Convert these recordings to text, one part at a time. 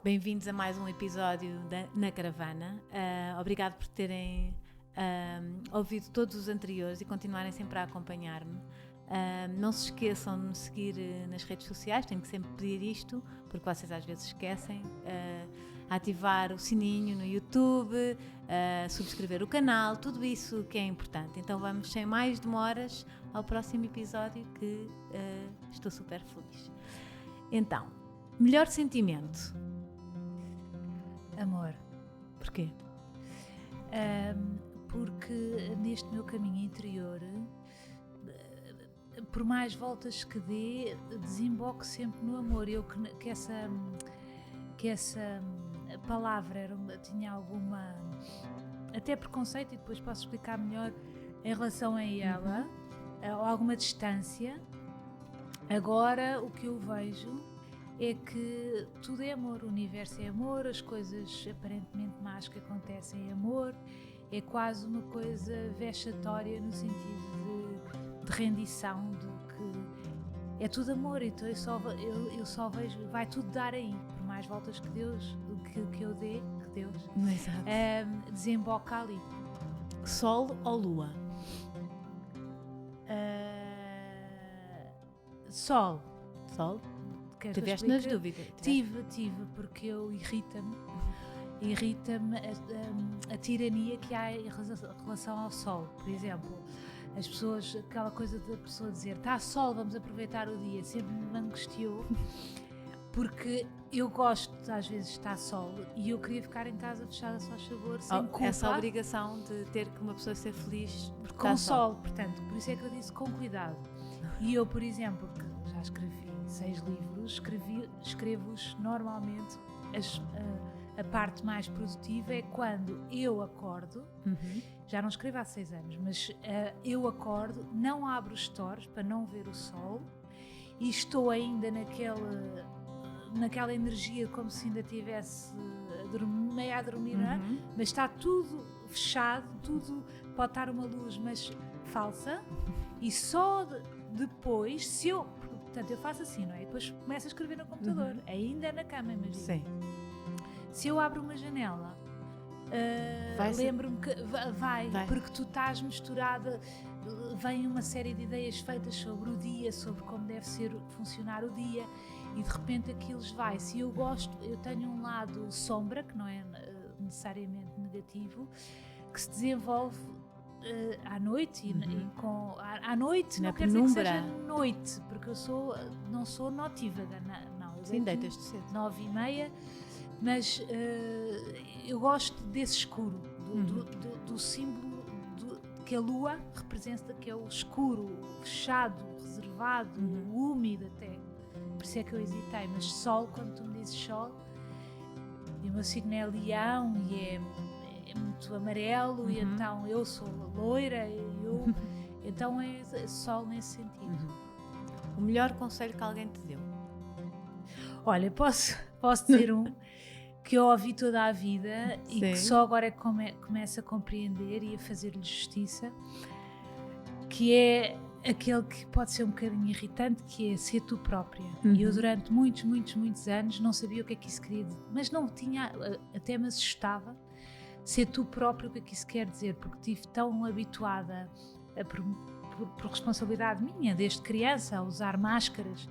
Bem-vindos a mais um episódio na Caravana. Obrigado por terem ouvido todos os anteriores e continuarem sempre a acompanhar-me. Não se esqueçam de me seguir nas redes sociais, tenho que sempre pedir isto, porque vocês às vezes esquecem. Ativar o sininho no YouTube, subscrever o canal, tudo isso que é importante. Então vamos, sem mais demoras, ao próximo episódio, que estou super feliz. Então, melhor sentimento? Amor. Porquê? Porque neste meu caminho interior, por mais voltas que dê, desemboco sempre no amor. Eu que essa palavra tinha alguma, até preconceito, e depois posso explicar melhor em relação a ela, ou alguma distância. Agora o que eu vejo é que tudo é amor, o universo é amor, as coisas aparentemente más que acontecem é amor, é quase uma coisa vexatória no sentido de rendição, de que é tudo amor. Então eu só vejo, vai tudo dar aí, por mais voltas que Deus, que eu dê, que Deus desemboca ali. Sol ou lua? Sol. Sol? Tiveste nas dúvidas? Tive, porque eu irrita-me a tirania que há em relação ao sol. Por exemplo, as pessoas, aquela coisa da pessoa dizer está sol, vamos aproveitar o dia, sempre me angustiou, porque eu gosto às vezes de estar sol e eu queria ficar em casa fechada só a favor, sem culpa. Essa obrigação de ter que uma pessoa ser feliz com sol, portanto, por isso é que eu disse com cuidado. E eu, por exemplo, que já escrevi 6 livros, escrevo-os normalmente, a parte mais produtiva é quando eu acordo, já não escrevo há 6 anos, mas eu acordo, não abro os stores para não ver o sol e estou ainda naquela energia como se ainda estivesse meio a dormir, mas está tudo fechado, tudo pode estar uma luz, mas falsa, e só depois, portanto, eu faço assim, não é? E depois começo a escrever no computador, ainda na cama, imagina. Sim. Se eu abro uma janela, lembro-me que vai, porque tu estás misturada, vem uma série de ideias feitas sobre o dia, sobre como deve funcionar o dia, e de repente aquilo vai. Se eu gosto, eu tenho um lado sombra, que não é necessariamente negativo, que se desenvolve à noite, à noite, não quer dizer que seja noite, porque eu não sou notívaga, não. Sim, deitas-te cedo. 9h30, mas eu gosto desse escuro, do símbolo que a lua representa, que é o escuro, fechado, reservado, úmido até. Por isso é que eu hesitei, mas sol, quando tu me dizes sol, e o meu signo é leão e é muito amarelo, e então eu sou loira, então é sol nesse sentido. O melhor conselho que alguém te deu? Olha, posso dizer um que eu ouvi toda a vida e que só agora é que começo a compreender e a fazer-lhe justiça, que é aquele que pode ser um bocadinho irritante, que é ser tu própria. E eu durante muitos anos não sabia o que é que isso queria dizer, mas não tinha, até me assustava ser tu próprio, o que é que isso quer dizer, porque estive tão habituada, por responsabilidade minha, desde criança, a usar máscaras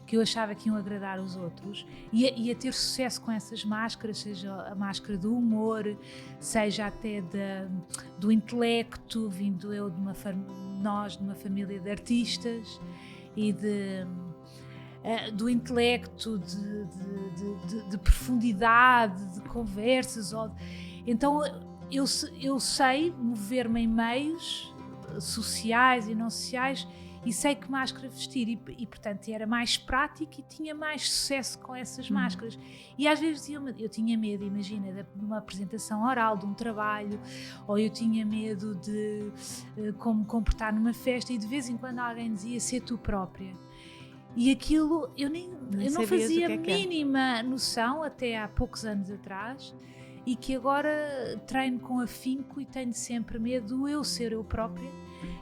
que eu achava que iam agradar os outros, e a ter sucesso com essas máscaras, seja a máscara do humor, seja até do intelecto, vindo nós de uma família de artistas, e do intelecto, de profundidade, de conversas, então eu sei mover-me em meios sociais e não sociais, e sei que máscara vestir, e portanto era mais prático e tinha mais sucesso com essas máscaras. E às vezes eu tinha medo, imagina, de uma apresentação oral, de um trabalho, ou eu tinha medo de como comportar numa festa, e de vez em quando alguém dizia ser tu própria. E aquilo eu não fazia a mínima noção até há poucos anos atrás, e que agora treino com afinco e tenho sempre medo do eu ser eu própria,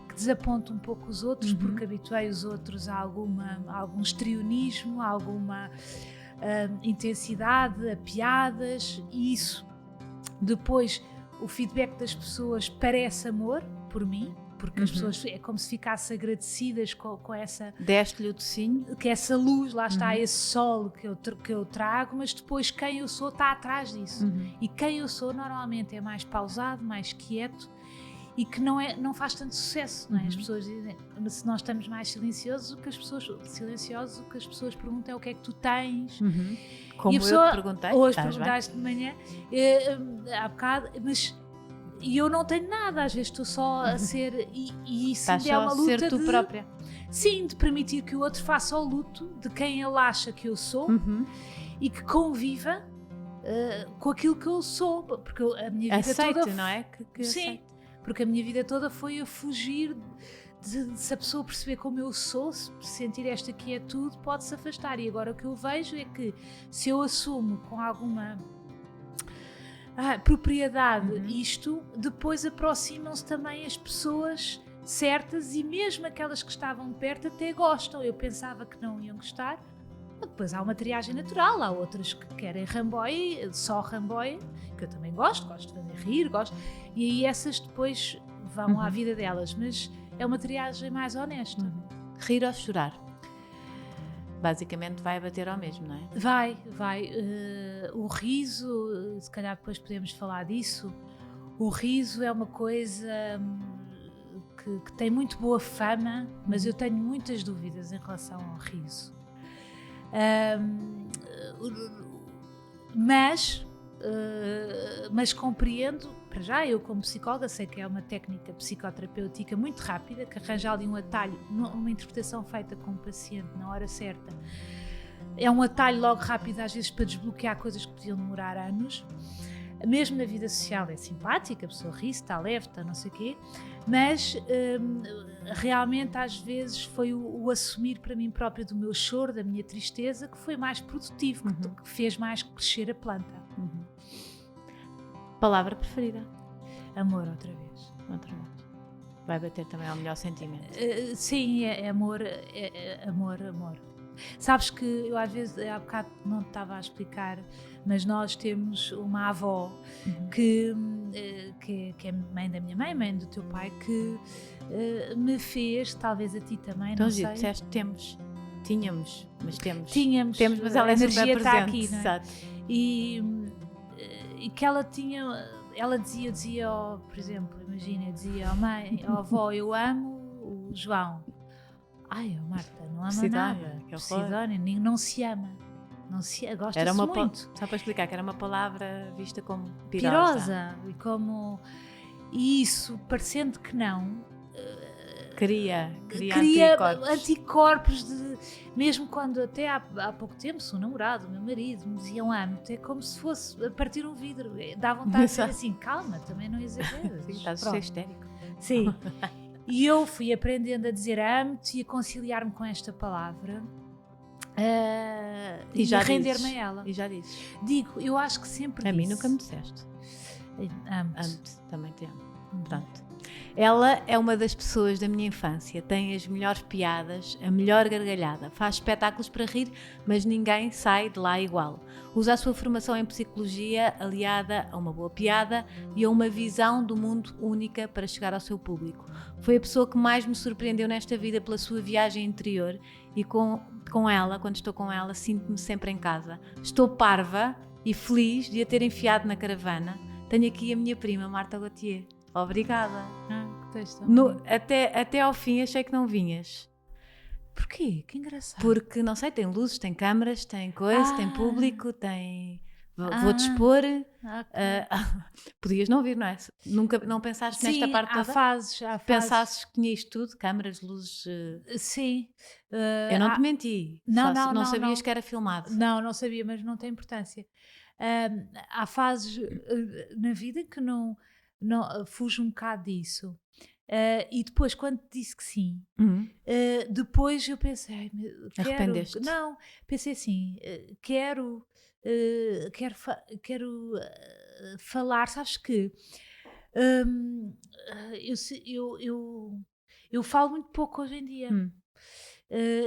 que desaponto um pouco os outros, porque habituei os outros a algum histrionismo, a alguma intensidade, a piadas, e isso. Depois, o feedback das pessoas parece amor por mim, porque as pessoas é como se ficassem agradecidas com essa... Deste-lhe o docinho. Que essa luz, lá está, esse sol que eu trago, mas depois quem eu sou está atrás disso. E quem eu sou normalmente é mais pausado, mais quieto, e que não faz tanto sucesso, não é? As pessoas dizem, se nós estamos mais silenciosos, o que as pessoas perguntam é o que é que tu tens. Como eu te perguntei. Hoje perguntaste de manhã, há bocado, mas eu não tenho nada, às vezes estou só a ser, e isso é uma luta ser tu própria. Sim, de permitir que o outro faça o luto de quem ele acha que eu sou e que conviva com aquilo que eu sou, porque a minha vida toda... não é? Sim, aceite. porque a minha vida toda foi a fugir de se a pessoa perceber como eu sou, se sentir esta quietude, pode-se afastar. E agora o que eu vejo é que se eu assumo com alguma propriedade isto, depois aproximam-se também as pessoas certas, e mesmo aquelas que estavam perto até gostam. Eu pensava que não iam gostar. Depois há uma triagem natural, há outras que querem ramboia, só ramboia, que eu também gosto de fazer rir, e aí essas depois vão à vida delas, mas é uma triagem mais honesta. Rir ou chorar? Basicamente vai bater ao mesmo, não é? Vai. O riso, se calhar depois podemos falar disso, o riso é uma coisa que tem muito boa fama, mas eu tenho muitas dúvidas em relação ao riso. Mas compreendo, para já, eu como psicóloga sei que é uma técnica psicoterapêutica muito rápida, que arranja ali um atalho, uma interpretação feita com o paciente na hora certa, é um atalho logo rápido, às vezes para desbloquear coisas que podiam demorar anos. Mesmo na vida social é simpática, a pessoa ri, está leve, está não sei o quê, mas realmente às vezes foi o assumir para mim próprio do meu choro, da minha tristeza, que foi mais produtivo, que fez mais crescer a planta. Palavra preferida? Amor, outra vez. Vai bater também ao melhor sentimento. Sim, é amor, amor. Sabes que eu às vezes, há bocado não te estava a explicar, mas nós temos uma avó que é mãe da minha mãe do teu pai, que me fez, talvez a ti também, então, não sei. Disseste tínhamos, mas temos. Tínhamos, mas ela é super presente. Está aqui, não é? Exato. E que ela dizia, por exemplo, imagina, dizia, mãe, avó, eu amo o João. Ai, Marta, não ama nada. Sidónia, não se ama. Não se gosta-se muito. Só para explicar que era uma palavra vista como pirosa. E isso, parecendo que não, cria anticorpos mesmo quando até há pouco tempo, se o namorado, o meu marido me diziam amo-te, é como se fosse a partir um vidro. Dá vontade de dizer assim, calma, também não exageras. Estás a ser histérico. Sim. E eu fui aprendendo a dizer amo-te e a conciliar-me com esta palavra e a render-me a ela. E já dizes? Digo, eu acho que sempre disse. A mim nunca me disseste. Amo-te. Também te amo. Pronto. Ela é uma das pessoas da minha infância, tem as melhores piadas, a melhor gargalhada, faz espetáculos para rir, mas ninguém sai de lá igual. Usa a sua formação em psicologia aliada a uma boa piada e a uma visão do mundo única para chegar ao seu público. Foi a pessoa que mais me surpreendeu nesta vida pela sua viagem interior e com ela, quando estou com ela, sinto-me sempre em casa. Estou parva e feliz de a ter enfiado na caravana. Tenho aqui a minha prima, Marta Gauthier. Obrigada. Que texto. Até ao fim achei que não vinhas. Porquê? Que engraçado. Porque, não sei, tem luzes, tem câmaras, tem coisa, tem público, tem... Vou-te expor. Okay. Podias não vir, não é? Nunca não pensaste nesta parte toda? Há fases. Pensasses que tinha isto tudo? Câmaras, luzes... Sim. Eu não te menti. Não sabias que era filmado. Não sabia, mas não tem importância. Há fases na vida que não fujo um bocado disso. E depois, quando te disse que sim, depois eu pensei, arrependeste? Não, pensei assim, quero falar, sabes que eu falo muito pouco hoje em dia.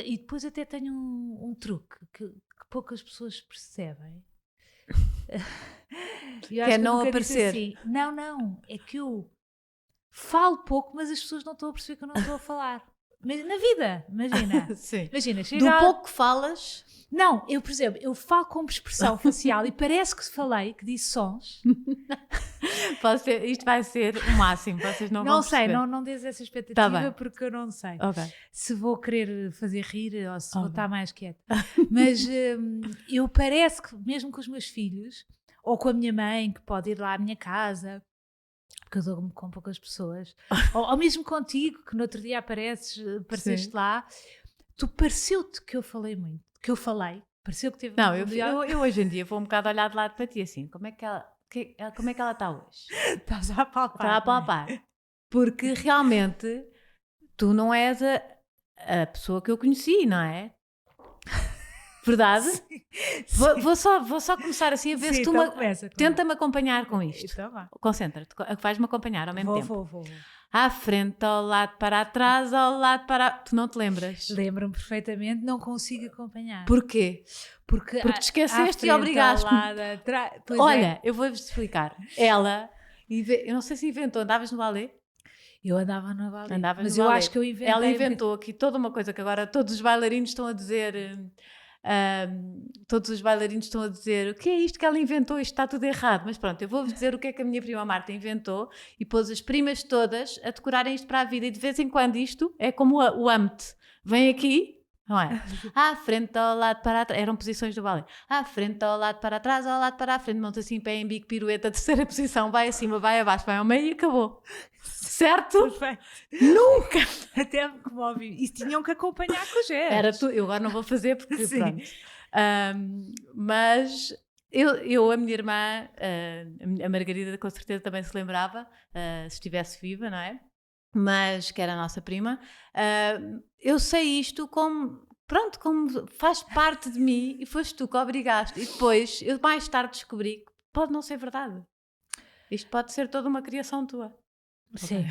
E depois até tenho um truque que poucas pessoas percebem. Que é não aparecer. Assim, não, é que eu falo pouco, mas as pessoas não estão a perceber que eu não estou a falar. Mas na vida, imagina. Sim. Imagina, do pouco que falas. Não, eu, por exemplo, eu falo com expressão facial e parece que falei, que disse sons. Isto vai ser o máximo, vocês não vão perceber. Não dês essa expectativa, porque eu não sei se vou querer fazer rir ou se vou estar mais quieta. Mas eu parece que, mesmo com os meus filhos, ou com a minha mãe, que pode ir lá à minha casa, porque eu dou-me com poucas pessoas, ou mesmo contigo, que no outro dia apareceste lá, tu pareceu-te que eu falei muito, pareceu que teve... Não, eu hoje em dia vou um bocado olhar de lado para ti assim, como é que ela está hoje? Estás a apalpar. Está a apalpar. Porque realmente tu não és a pessoa que eu conheci, não é? Verdade? Sim. Vou só começar assim a ver se tu tenta-me acompanhar com isto. Então, concentra-te, vais-me acompanhar ao mesmo tempo. Vou. À frente, ao lado, para trás, ao lado, para... Tu não te lembras? Lembro-me perfeitamente, não consigo acompanhar. Porquê? Porque te esqueceste e obrigaste-me. Olha, eu vou-vos explicar. Ela, eu não sei se inventou, andavas no balé? Eu andava no balé, mas eu acho que eu inventei... Ela inventou aqui toda uma coisa que agora todos os bailarinos estão a dizer... todos os bailarinos estão a dizer o que é isto que ela inventou, isto está tudo errado, mas pronto, eu vou-vos dizer o que é que a minha prima Marta inventou e pôs as primas todas a decorarem isto para a vida, e de vez em quando isto é como o âmbito, vem aqui, não é? À frente, ao lado, para atrás, eram posições do balé, à frente, ao lado, para trás, ao lado, para a frente, monta assim, pé em bico, pirueta, terceira posição, vai acima, vai abaixo, vai ao meio e acabou. Certo? Perfeito. Nunca! Até me comove. E tinham que acompanhar com os gestos. Era tu, eu agora não vou fazer porque pronto. Mas a minha irmã, a Margarida com certeza também se lembrava, se estivesse viva, não é? Mas que era a nossa prima. Eu sei isto como faz parte de mim e foste tu que obrigaste. E depois, eu mais tarde descobri que pode não ser verdade. Isto pode ser toda uma criação tua. Sim,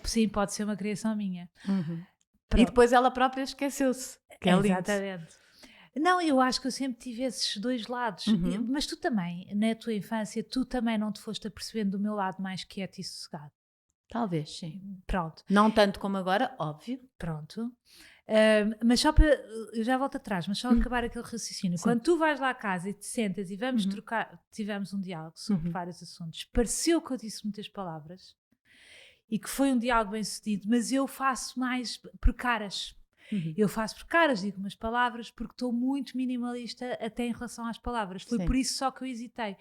sim, pode ser uma criação minha. E depois ela própria esqueceu-se. Que é lindo. Exatamente. Não, eu acho que eu sempre tive esses dois lados. Mas tu também, na tua infância, tu também não te foste apercebendo do meu lado mais quieto e sossegado. Talvez, sim. Pronto. Não tanto como agora, óbvio. Pronto. Mas só para... Eu já volto atrás, mas só acabar aquele raciocínio. Sim. Quando tu vais lá à casa e te sentas e vamos trocar... Tivemos um diálogo sobre vários assuntos. Pareceu que eu disse muitas palavras e que foi um diálogo bem sucedido, mas eu faço mais por caras. Eu faço por caras, digo umas palavras, porque estou muito minimalista até em relação às palavras. Foi por isso só que eu hesitei.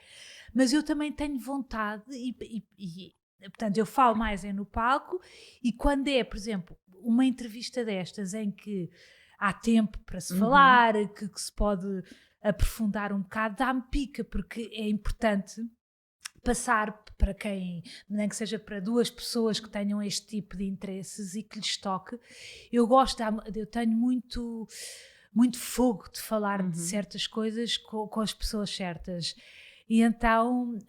Mas eu também tenho vontade e portanto, eu falo mais no palco, e quando é, por exemplo, uma entrevista destas em que há tempo para se falar, que se pode aprofundar um bocado, dá-me pica, porque é importante passar para quem, nem que seja para duas pessoas que tenham este tipo de interesses e que lhes toque. Eu tenho muito fogo de falar de certas coisas com as pessoas certas. E então,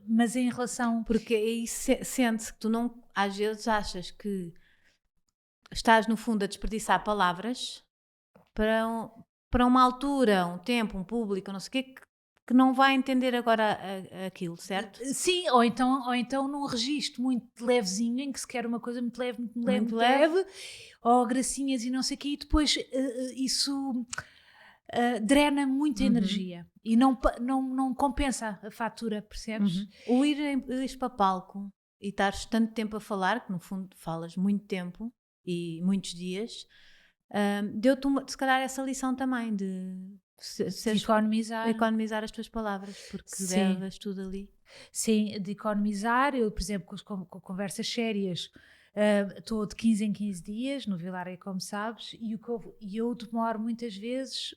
mas em relação... Porque aí sente-se que tu não, às vezes achas que estás no fundo a desperdiçar palavras para uma altura, um tempo, um público, não sei o quê, que não vai entender agora aquilo, certo? Sim, ou então num registro muito levezinho, em que se quer uma coisa muito leve, ou gracinhas e não sei o quê, e depois isso drena muita energia e não compensa a fatura, percebes? O ires para palco e estares tanto tempo a falar, que no fundo falas muito tempo e muitos dias, deu-te se calhar essa lição também de economizar as tuas palavras, porque levas tudo ali. Sim, de economizar. Eu, por exemplo, com conversas sérias, estou de 15 em 15 dias no Vilarejo, como sabes, e eu demoro muitas vezes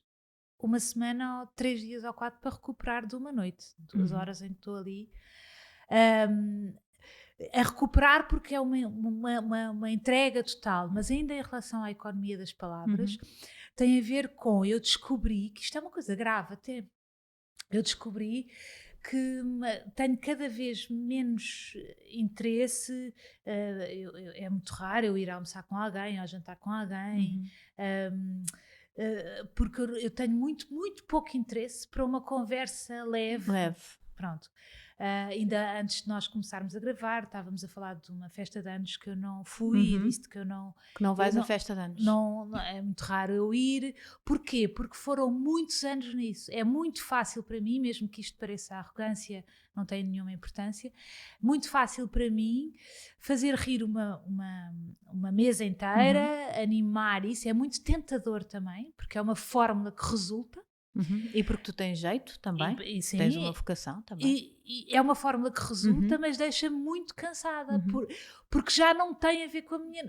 uma semana ou 3 dias ou 4 para recuperar de uma noite, 2 horas em que estou ali a recuperar, porque é uma entrega total. Mas ainda em relação à economia das palavras, tem a ver com, eu descobri que isto é uma coisa grave até, eu descobri que tenho cada vez menos interesse, é muito raro eu ir almoçar com alguém, ou jantar com alguém, porque eu tenho muito, muito pouco interesse para uma conversa leve. Pronto. Ainda antes de nós começarmos a gravar, estávamos a falar de uma festa de anos que eu não fui e disse que eu não... Que não vais à festa de anos. Não, é muito raro eu ir. Porquê? Porque foram muitos anos nisso. É muito fácil para mim, mesmo que isto pareça arrogância, não tem nenhuma importância, muito fácil para mim fazer rir uma mesa inteira, animar isso. É muito tentador também, porque é uma fórmula que resulta. E porque tu tens jeito também, sim, tens uma vocação também. E é uma fórmula que resulta, mas deixa-me muito cansada, porque já não tem a ver com a minha...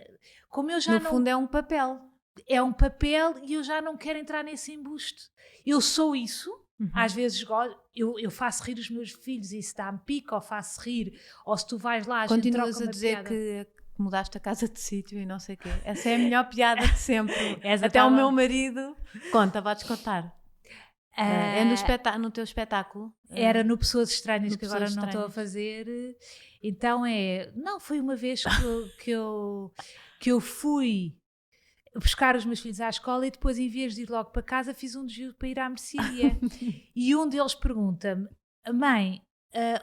Como eu já no fundo é um papel. É um papel e eu já não quero entrar nesse embuste. Eu sou isso, às vezes eu faço rir os meus filhos e se dá-me pica, ou faço rir, ou se tu vais lá... Continuas a dizer que mudaste a casa de sítio e não sei o quê. Essa é a melhor piada de sempre. Até o meu marido... Conta, vais contar. É no teu espetáculo? Era no Pessoas Estranhas, que agora não estou a fazer. Então foi uma vez que eu fui buscar os meus filhos à escola e depois, em vez de ir logo para casa, fiz um desvio para ir à mercearia. E um deles pergunta-me: mãe,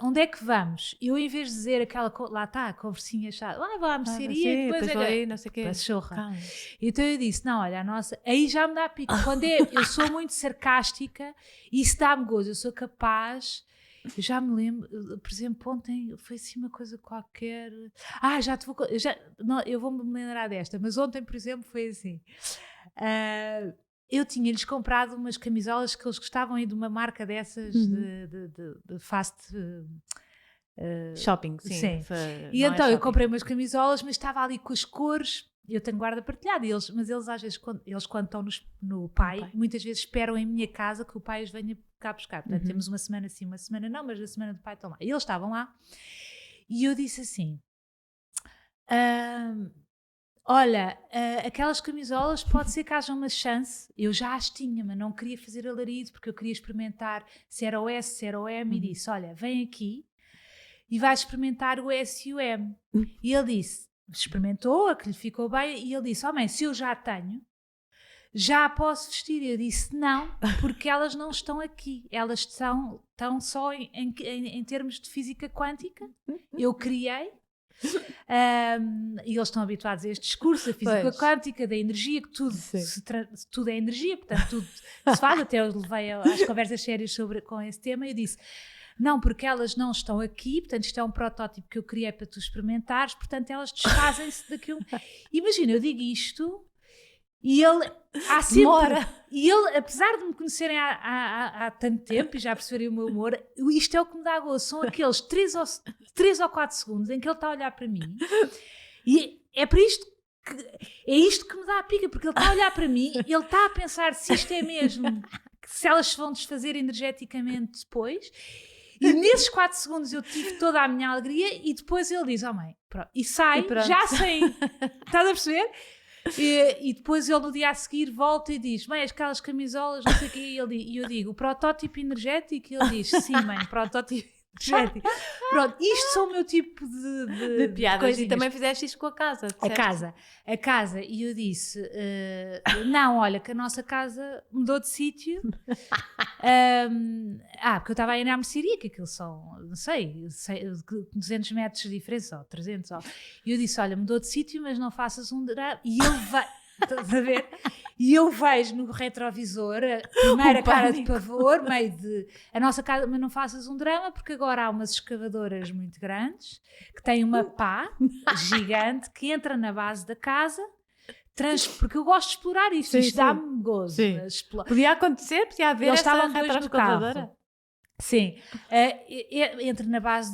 onde é que vamos? Eu, em vez de dizer aquela... Lá está, a conversinha chata. Vou à mercearia, depois aí, não sei o quê. Pachorra. Então eu disse: não, olha, a nossa... Aí já me dá pico. Quando eu sou muito sarcástica, isso dá-me gozo. Eu sou capaz... Eu já me lembro, por exemplo, ontem foi assim uma coisa qualquer... eu vou-me lembrar desta, mas ontem, por exemplo, foi assim... eu tinha-lhes comprado umas camisolas que eles gostavam aí de uma marca dessas de fast... shopping, sim. E então eu comprei umas camisolas, mas estava ali com as cores... Eu tenho guarda partilhada, mas eles às vezes, quando estão no pai, muitas vezes esperam em minha casa que o pai os venha cá buscar. Portanto, temos uma semana sim, uma semana não, mas a semana do pai estão lá. E eles estavam lá e eu disse assim... olha, aquelas camisolas pode ser que haja uma chance, eu já as tinha, mas não queria fazer alarido porque eu queria experimentar se era o S, se era o M, e disse: olha, vem aqui e vais experimentar o S e o M. E ele disse, experimentou, a que lhe ficou bem, e ele disse: mãe, se eu já tenho, já a posso vestir. Eu disse: não, porque elas não estão aqui, elas estão só em termos de física quântica, eu criei. E eles estão habituados a este discurso da física quântica, da energia, que tudo é energia, portanto tudo se faz. Até eu levei às conversas sérias com esse tema e eu disse: não, porque elas não estão aqui, portanto isto é um protótipo que eu criei para tu experimentares, portanto elas desfazem-se daqui a Imagina, eu digo isto e ele há sempre... E ele, apesar de me conhecerem há tanto tempo e já perceberem o meu humor, isto é o que me dá gozo. São aqueles 3 ou 4 segundos em que ele está a olhar para mim e é para isto é isto que me dá a pica, porque ele está a olhar para mim e ele está a pensar se isto é mesmo, se elas se vão desfazer energeticamente depois. E nesses 4 segundos eu tive toda a minha alegria e depois ele diz: mãe, pronto. E sai, já sem... Estás a perceber? E depois ele no dia a seguir volta e diz: mãe, aquelas camisolas, não sei o quê, e eu digo: o protótipo energético? E ele diz: sim, mãe, protótipo energético. Pronto, isto são o meu tipo de piadas. Coisinhas. E também fizeste isto com a casa, a casa, e eu disse: não, olha, que a nossa casa mudou de sítio. Porque eu estava a ir à mercearia, que aquilo são, não sei, 200 metros de diferença, ou 300, e eu disse: olha, mudou de sítio, mas não faças um drama. E ele vai... Estás a ver? E eu vejo no retrovisor a primeira cara de pavor, meio de... A nossa casa, mas não faças um drama, porque agora há umas escavadoras muito grandes, que têm uma pá gigante, que entra na base da casa, porque eu gosto de explorar isto, isto dá-me gozo. Podia acontecer, podia haver essa retroescavadora. Sim, entra na base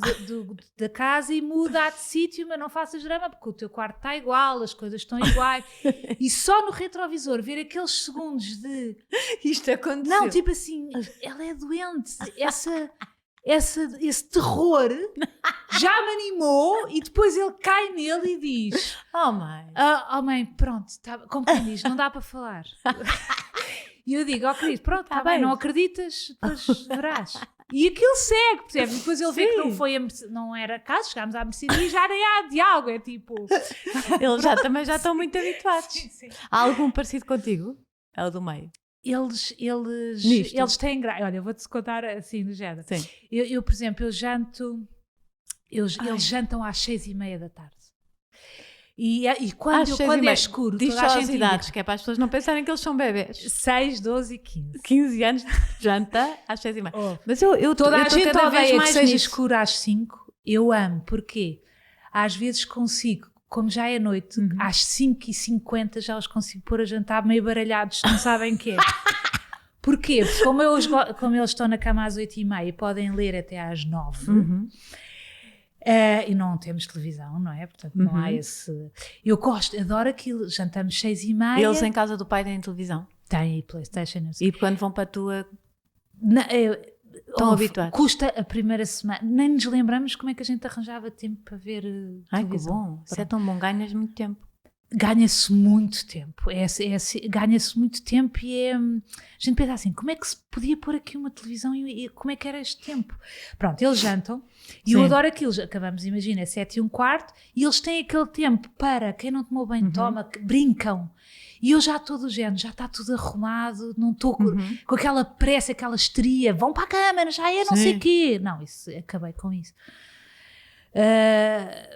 da casa e muda de sítio, mas não faças drama porque o teu quarto está igual, as coisas estão iguais. E só no retrovisor ver aqueles segundos de... Isto aconteceu. Não, tipo assim, ela é doente, esse terror já me animou, e depois ele cai nele e diz: mãe, pronto, como quem diz, não dá para falar. E eu digo: querido, pronto, está bem, não acreditas, depois verás. E aquilo segue, percebe? Depois ele vê que não era caso, chegámos à mercearia e já nem há diálogo, é tipo... Eles também já estão muito habituados. Sim. Há algum parecido contigo? É o do meio. Eles têm graça. Olha, eu vou-te contar assim do género. Sim. Eu, por exemplo, eles jantam às 6:30 da tarde. E quando é escuro, diz toda a só gente as idades, que é para as pessoas não pensarem que eles são bebés. 6, 12 e 15. 15 anos, janta às 6:30. Oh. Mas eu Toda a gente cada vez odeia mais que seja nisso. escuro às 5. Eu amo, porque às vezes consigo, como já é noite, às 5:50 já os consigo pôr a jantar meio baralhados, não sabem o que é. Porquê? Porque como eles estão na cama às 8:30 e podem ler até às 9, e não temos televisão, não é? Portanto, não há esse... Eu adoro aquilo, jantamos 6:30. Eles em casa do pai têm televisão? Têm PlayStation. E quando vão para a tua... Estão habituados? Custa a primeira semana. Nem nos lembramos como é que a gente arranjava tempo para ver televisão. Que bom. Isso é tão bom, ganhas muito tempo. Ganha-se muito tempo. Ganha-se muito tempo e a gente pensa assim, como é que se podia pôr aqui uma televisão e como é que era este tempo? Pronto, eles jantam e eu adoro aquilo. Acabamos, imagina, 7:15 e eles têm aquele tempo para quem não tomou banho, toma, brincam. E eu já estou do género, já está tudo arrumado, não estou com aquela pressa, aquela histeria, vão para a câmara, já é não sei o quê. Não, acabei com isso.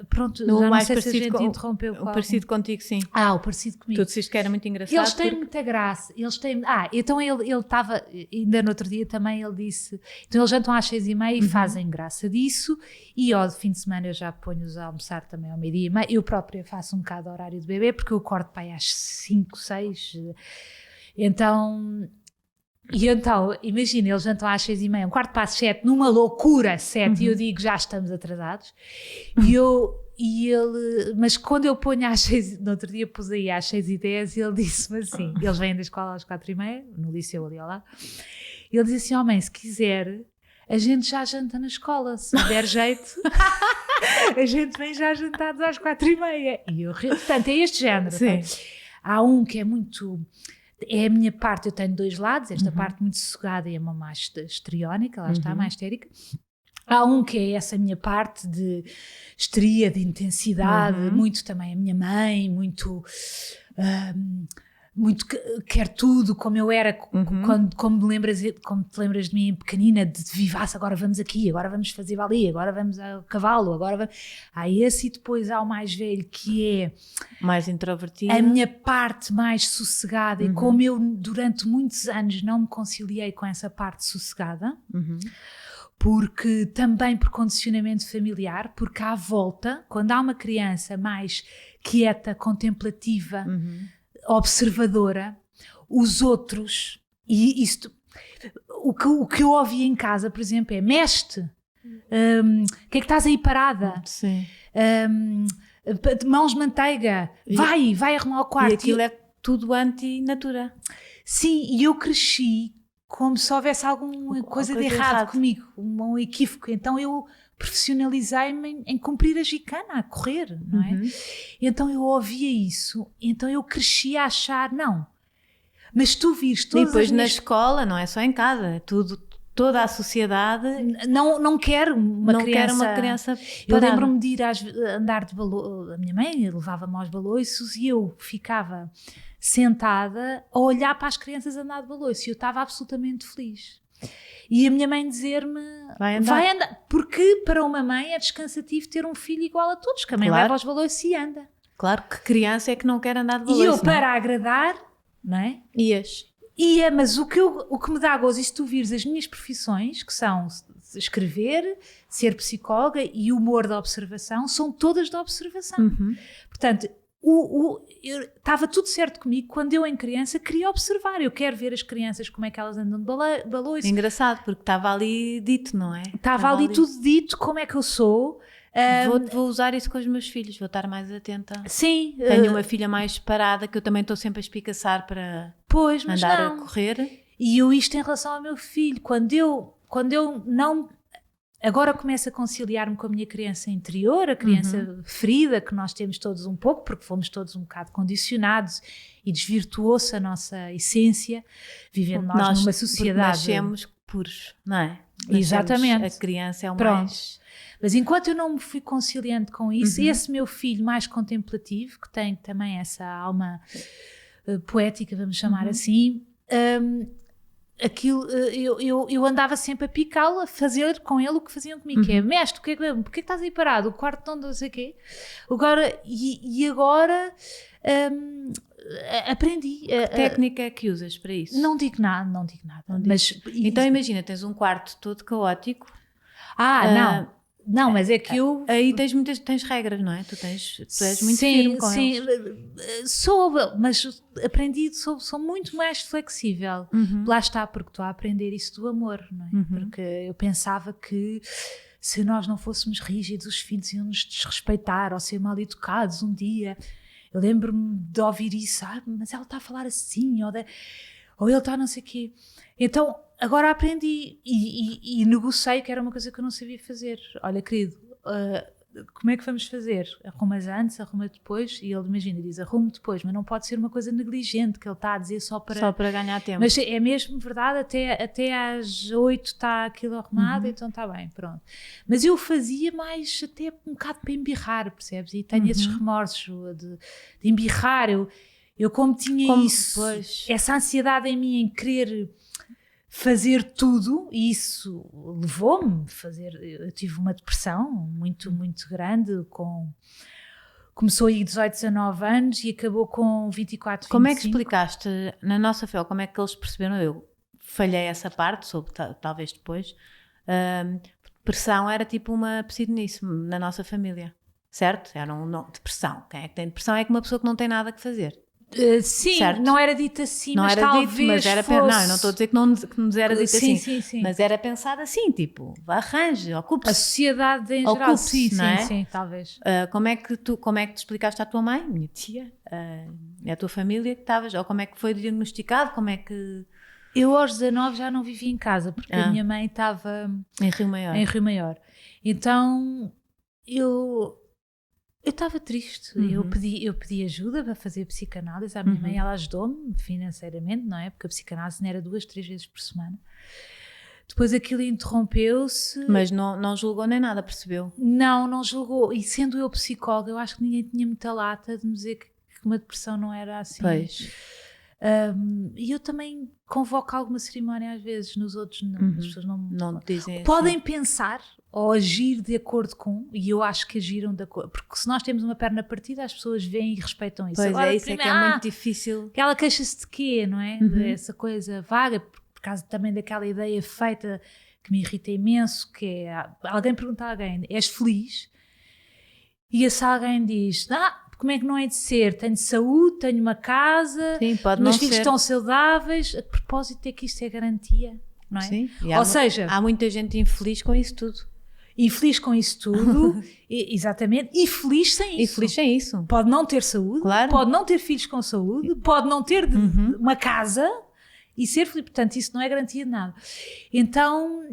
Pronto, no já mais não sei se a gente interrompeu. O parecido contigo, sim. O parecido comigo. Tu disseste que era muito engraçado. Eles têm muita graça. Então ele estava, ainda no outro dia também ele disse, então eles jantam às 6:30 e fazem graça disso, e ao fim de semana eu já ponho-os a almoçar também ao 12:30. Eu própria faço um bocado de horário de bebê, porque eu acordo para aí às 5, 6, então... E então, imagina, eles jantam às 6:30, 6:15, numa loucura, 7, e eu digo, já estamos atrasados. Mas quando eu ponho às 6, no outro dia pus aí às 6:10, e ele disse-me assim, eles vêm da escola às 4:30, no liceu ali ao lado, ele disse assim, mãe, se quiser, a gente já janta na escola, se der jeito, a gente vem já jantados às 4:30. E eu, portanto, é este género. Sim. Há um que é muito... É a minha parte, eu tenho dois lados, esta parte muito sossegada e uma mais histriónica, lá está, mais histérica. Há um que é essa minha parte de histeria, de intensidade, muito também a minha mãe, muito quer tudo, como eu era, como te lembras de mim pequenina, de vivasse, agora vamos aqui, agora vamos fazer ali, agora vamos ao cavalo, agora vamos... Há esse, e depois há o mais velho, que é... mais introvertido. A minha parte mais sossegada, e como eu durante muitos anos não me conciliei com essa parte sossegada, porque também por condicionamento familiar, porque à volta, quando há uma criança mais quieta, contemplativa, observadora, os outros, e isto, o que eu ouvi em casa, por exemplo, é: mexe-te, o que é que estás aí parada? Sim. Mãos de manteiga, vai arrumar o quarto. E aquilo é tudo anti-natura. Sim, e eu cresci como se houvesse alguma coisa de errado comigo, um equívoco. Então eu profissionalizei-me em cumprir a gicana, a correr, não é? Então eu ouvia isso, então eu cresci a achar, não, mas tu vires todas e depois na escola, não é só em casa, toda a sociedade não quer uma criança eu lembro-me de ir andar de balões, a minha mãe levava-me aos balões e eu ficava sentada a olhar para as crianças andar de balões e eu estava absolutamente feliz. E a minha mãe dizer-me, vai andar, porque para uma mãe é descansativo ter um filho igual a todos, que a mãe leva aos balões e anda. Claro, que criança é que não quer andar de balões. E eu, para agradar, não é? Mas o que me dá gozo, e se tu vires as minhas profissões, que são escrever, ser psicóloga e humor da observação, são todas da observação. Portanto, estava tudo certo comigo quando eu, em criança, queria observar. Eu quero ver as crianças, como é que elas andam de balões. Engraçado, porque estava ali dito, não é? Estava ali tudo dito, como é que eu sou. Vou usar isso com os meus filhos, vou estar mais atenta. Sim. Tenho uma filha mais parada, que eu também estou sempre a espicaçar para andar a correr. E isto em relação ao meu filho, quando eu não... Agora começo a conciliar-me com a minha criança interior, a criança ferida, que nós temos todos um pouco, porque fomos todos um bocado condicionados e desvirtuou-se a nossa essência, vivendo nós numa sociedade... Nascemos puros, não é? Exatamente. A criança é o mais... Mas enquanto eu não me fui conciliando com isso, esse meu filho mais contemplativo, que tem também essa alma poética, vamos chamar assim, aquilo, eu andava sempre a picá-lo, a fazer com ele o que faziam comigo, que é, mestre, porquê que estás aí parado? O quarto não sei o quê. Agora, agora aprendi. Que técnica é que usas para isso? Não digo nada. Mas, então imagina, tens um quarto todo caótico. Não, mas é que eu... Aí tens regras, não é? Tu és muito firme com eles. Mas aprendi, sou muito mais flexível. Lá está, porque estou a aprender isso do amor, não é? Porque eu pensava que se nós não fôssemos rígidos, os filhos iam nos desrespeitar ou ser mal educados um dia. Eu lembro-me de ouvir isso, mas ela está a falar assim, ou ele está não sei o quê. Então, agora aprendi e negociei, que era uma coisa que eu não sabia fazer. Olha, querido, como é que vamos fazer? Arrumas antes, arruma depois? E ele, imagina, diz, arrumo depois, mas não pode ser uma coisa negligente, que ele está a dizer só para ganhar tempo. Mas é mesmo verdade, até às 8 está aquilo arrumado, então está bem, pronto. Mas eu fazia mais até um bocado para embirrar, percebes? E tenho esses remorsos de embirrar. Eu como tinha essa ansiedade em mim em querer fazer tudo, e isso levou-me a fazer. Eu tive uma depressão muito, muito grande, começou aí 18, 19 anos e acabou com 24, 25. Como é que explicaste na nossa fé, como é que eles perceberam? Eu falhei essa parte, soube talvez depois. Depressão era tipo uma pseudonice na nossa família, certo? Era depressão. Quem é que tem depressão é que uma pessoa que não tem nada que fazer. Sim, certo? Não era dito assim, não mas era talvez dito, mas era fosse... Não, eu não estou a dizer que nos era dito sim, assim, sim. Mas era pensado assim, tipo, arranje, ocupe-se. A sociedade em geral, sim, talvez. Como é que tu explicaste à tua mãe, minha tia, e à tua família que estavas, ou como é que foi diagnosticado, como é que... Eu aos 19 já não vivia em casa, porque a minha mãe estava em Rio Maior. Então, eu estava triste, eu pedi ajuda para fazer psicanálise à minha mãe, ela ajudou-me financeiramente, não é? Porque a psicanálise não era 2, 3 vezes por semana. Depois aquilo interrompeu-se. Mas não julgou nem nada, percebeu? Não julgou, e sendo eu psicóloga, eu acho que ninguém tinha muita lata de me dizer que uma depressão não era assim. Pois. E eu também convoco alguma cerimónia às vezes, nos outros as pessoas não dizem podem assim. Pensar ou agir de acordo com, e eu acho que agiram de acordo, porque se nós temos uma perna partida, as pessoas veem e respeitam isso. Pois agora, é, isso é que é muito difícil. Que ela queixa-se de quê, não é? Essa coisa vaga, por causa também daquela ideia feita que me irrita imenso, que é alguém pergunta a alguém, és feliz? E se alguém diz, como é que não é de ser? Tenho saúde, tenho uma casa, meus filhos estão saudáveis. A propósito é que isto é garantia, não é? Sim. Ou seja, há muita gente infeliz com isso tudo. Infeliz com isso tudo, exatamente, e feliz sem isso. E feliz sem isso. Pode não ter saúde, claro. Pode não ter filhos com saúde, pode não ter uma casa e ser feliz. Portanto, isso não é garantia de nada. Então,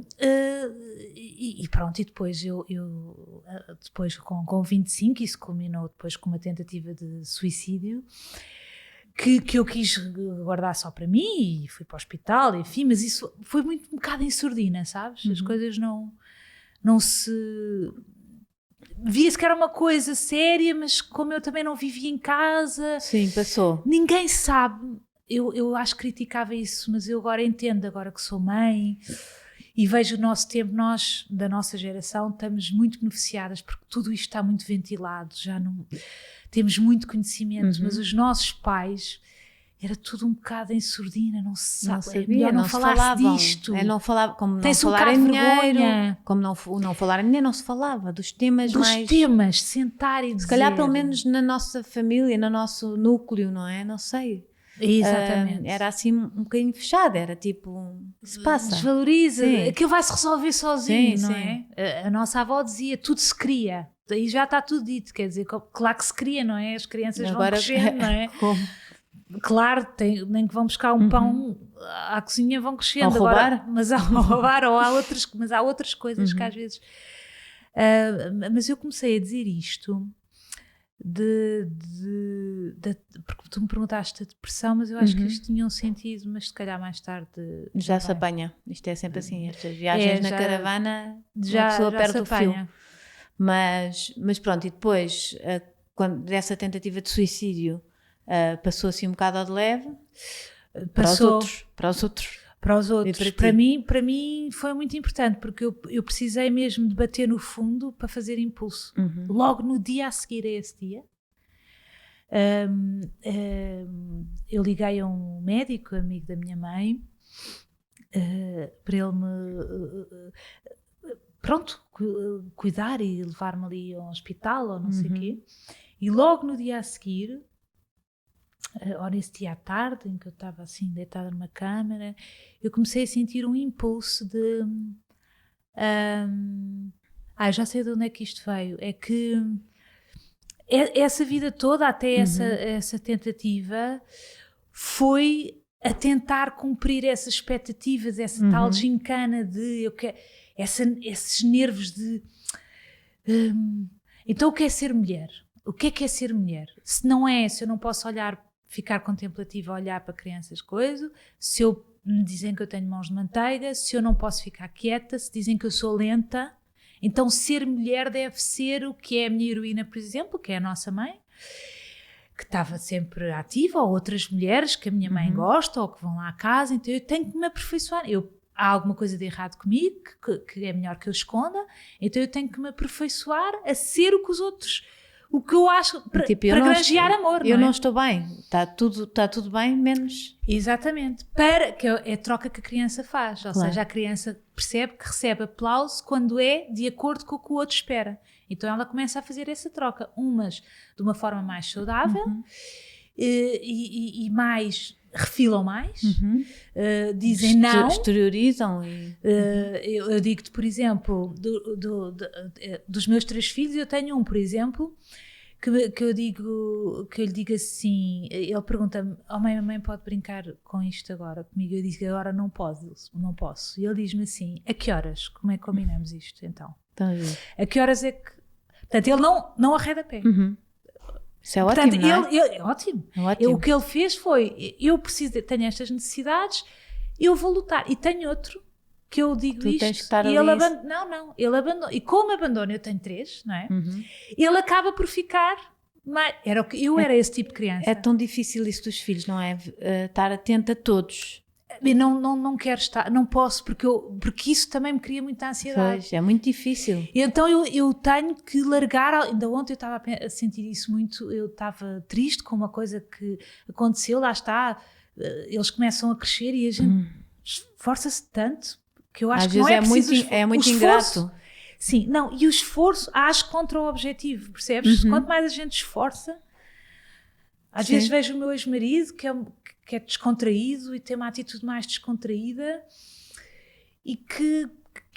e pronto, e depois depois com 25, isso culminou depois com uma tentativa de suicídio, que eu quis guardar só para mim e fui para o hospital, enfim, mas isso foi um bocado em surdina, sabes? As coisas não se... Via-se que era uma coisa séria, mas como eu também não vivia em casa... Sim, passou. Ninguém sabe. Eu acho que criticava isso, mas eu agora entendo, agora que sou mãe e vejo o nosso tempo, nós, da nossa geração, estamos muito beneficiadas porque tudo isto está muito ventilado, já não... Temos muito conhecimento, mas os nossos pais... Era tudo um bocado em surdina, não se sabe. Não sabia, não falar disto. Não falava, como não Tem-se falar em dinheiro, vergonha. como não falar em dinheiro, não se falava dos temas mais... Dos temas, sentar e dizer. Se calhar pelo menos na nossa família, no nosso núcleo, não é? Não sei. Exatamente. Era assim um bocadinho fechado, era tipo, se passa. Desvaloriza, aquilo vai se resolver sozinho, sim, não é? A nossa avó dizia, tudo se cria. Daí já está tudo dito, quer dizer, claro que se cria, não é? As crianças agora, vão crescendo, não é? Como? Claro, nem que vão buscar um pão à cozinha, vão crescendo. Ou roubar. Agora, mas há outras coisas que às vezes... mas eu comecei a dizer isto porque tu me perguntaste a depressão, mas eu acho que isto tinha um sentido, mas se calhar mais tarde... Já se apanha. Isto é sempre assim, estas viagens na caravana, a pessoa perde o fio. Mas pronto, e depois, dessa tentativa de suicídio, passou assim um bocado ao de leve Passou para os outros. Para mim foi muito importante, porque eu precisei mesmo de bater no fundo para fazer impulso. Logo no dia a seguir a esse dia, eu liguei a um médico, amigo da minha mãe, para ele me cuidar e levar-me ali ao hospital ou não sei o quê. E logo no dia a seguir, ou nesse dia à tarde, em que eu estava assim deitada numa câmara, eu comecei a sentir um impulso de já sei de onde é que isto veio. É que essa vida toda, até essa tentativa, foi a tentar cumprir essas expectativas, essa tal gincana de esses nervos de então o que é ser mulher? O que é ser mulher? Se eu não posso ficar contemplativa a olhar para crianças, se me dizem que eu tenho mãos de manteiga, se eu não posso ficar quieta, se dizem que eu sou lenta, então ser mulher deve ser o que é a minha heroína, por exemplo, que é a nossa mãe, que estava sempre ativa, ou outras mulheres que a minha mãe gosta, ou que vão lá à casa, então eu tenho que me aperfeiçoar. Há alguma coisa de errado comigo, que é melhor que eu esconda, então eu tenho que me aperfeiçoar a ser o que os outros... O que eu acho para granjear amor, eu não estou bem, está tudo bem, menos... Exatamente, que é a troca que a criança faz, ou seja, a criança percebe que recebe aplauso quando é de acordo com o que o outro espera. Então ela começa a fazer essa troca, umas de uma forma mais saudável e mais... refilam mais, dizem não. Exteriorizam. Eu digo-te, por exemplo, dos meus 3 filhos, eu tenho um, por exemplo, que eu lhe digo assim, ele pergunta-me, mamãe pode brincar com isto agora comigo? Eu digo que agora não posso. E ele diz-me assim, a que horas? Como é que combinamos isto, então? A que horas é que... Portanto, ele não arreda pé. Isso é ótimo, portanto, não é? É ótimo. O que ele fez foi, tenho estas necessidades, eu vou lutar. E tenho outro, que eu digo isto, tens que estar e ali ele abandona. E como abandona, eu tenho 3, não é? Ele acaba por ficar... Era esse tipo de criança. É tão difícil isso dos filhos, não é? Estar atenta a todos. E não quero estar, não posso, porque isso também me cria muita ansiedade. Pois, é muito difícil. E então eu tenho que largar, ainda ontem eu estava a sentir isso muito, eu estava triste com uma coisa que aconteceu, lá está, eles começam a crescer e a gente esforça-se tanto, que eu acho às que não vezes é preciso é muito ingrato. Sim, não, e o esforço age contra o objetivo, percebes? Quanto mais a gente esforça, às vezes vejo o meu ex-marido, que é descontraído e tem uma atitude mais descontraída e que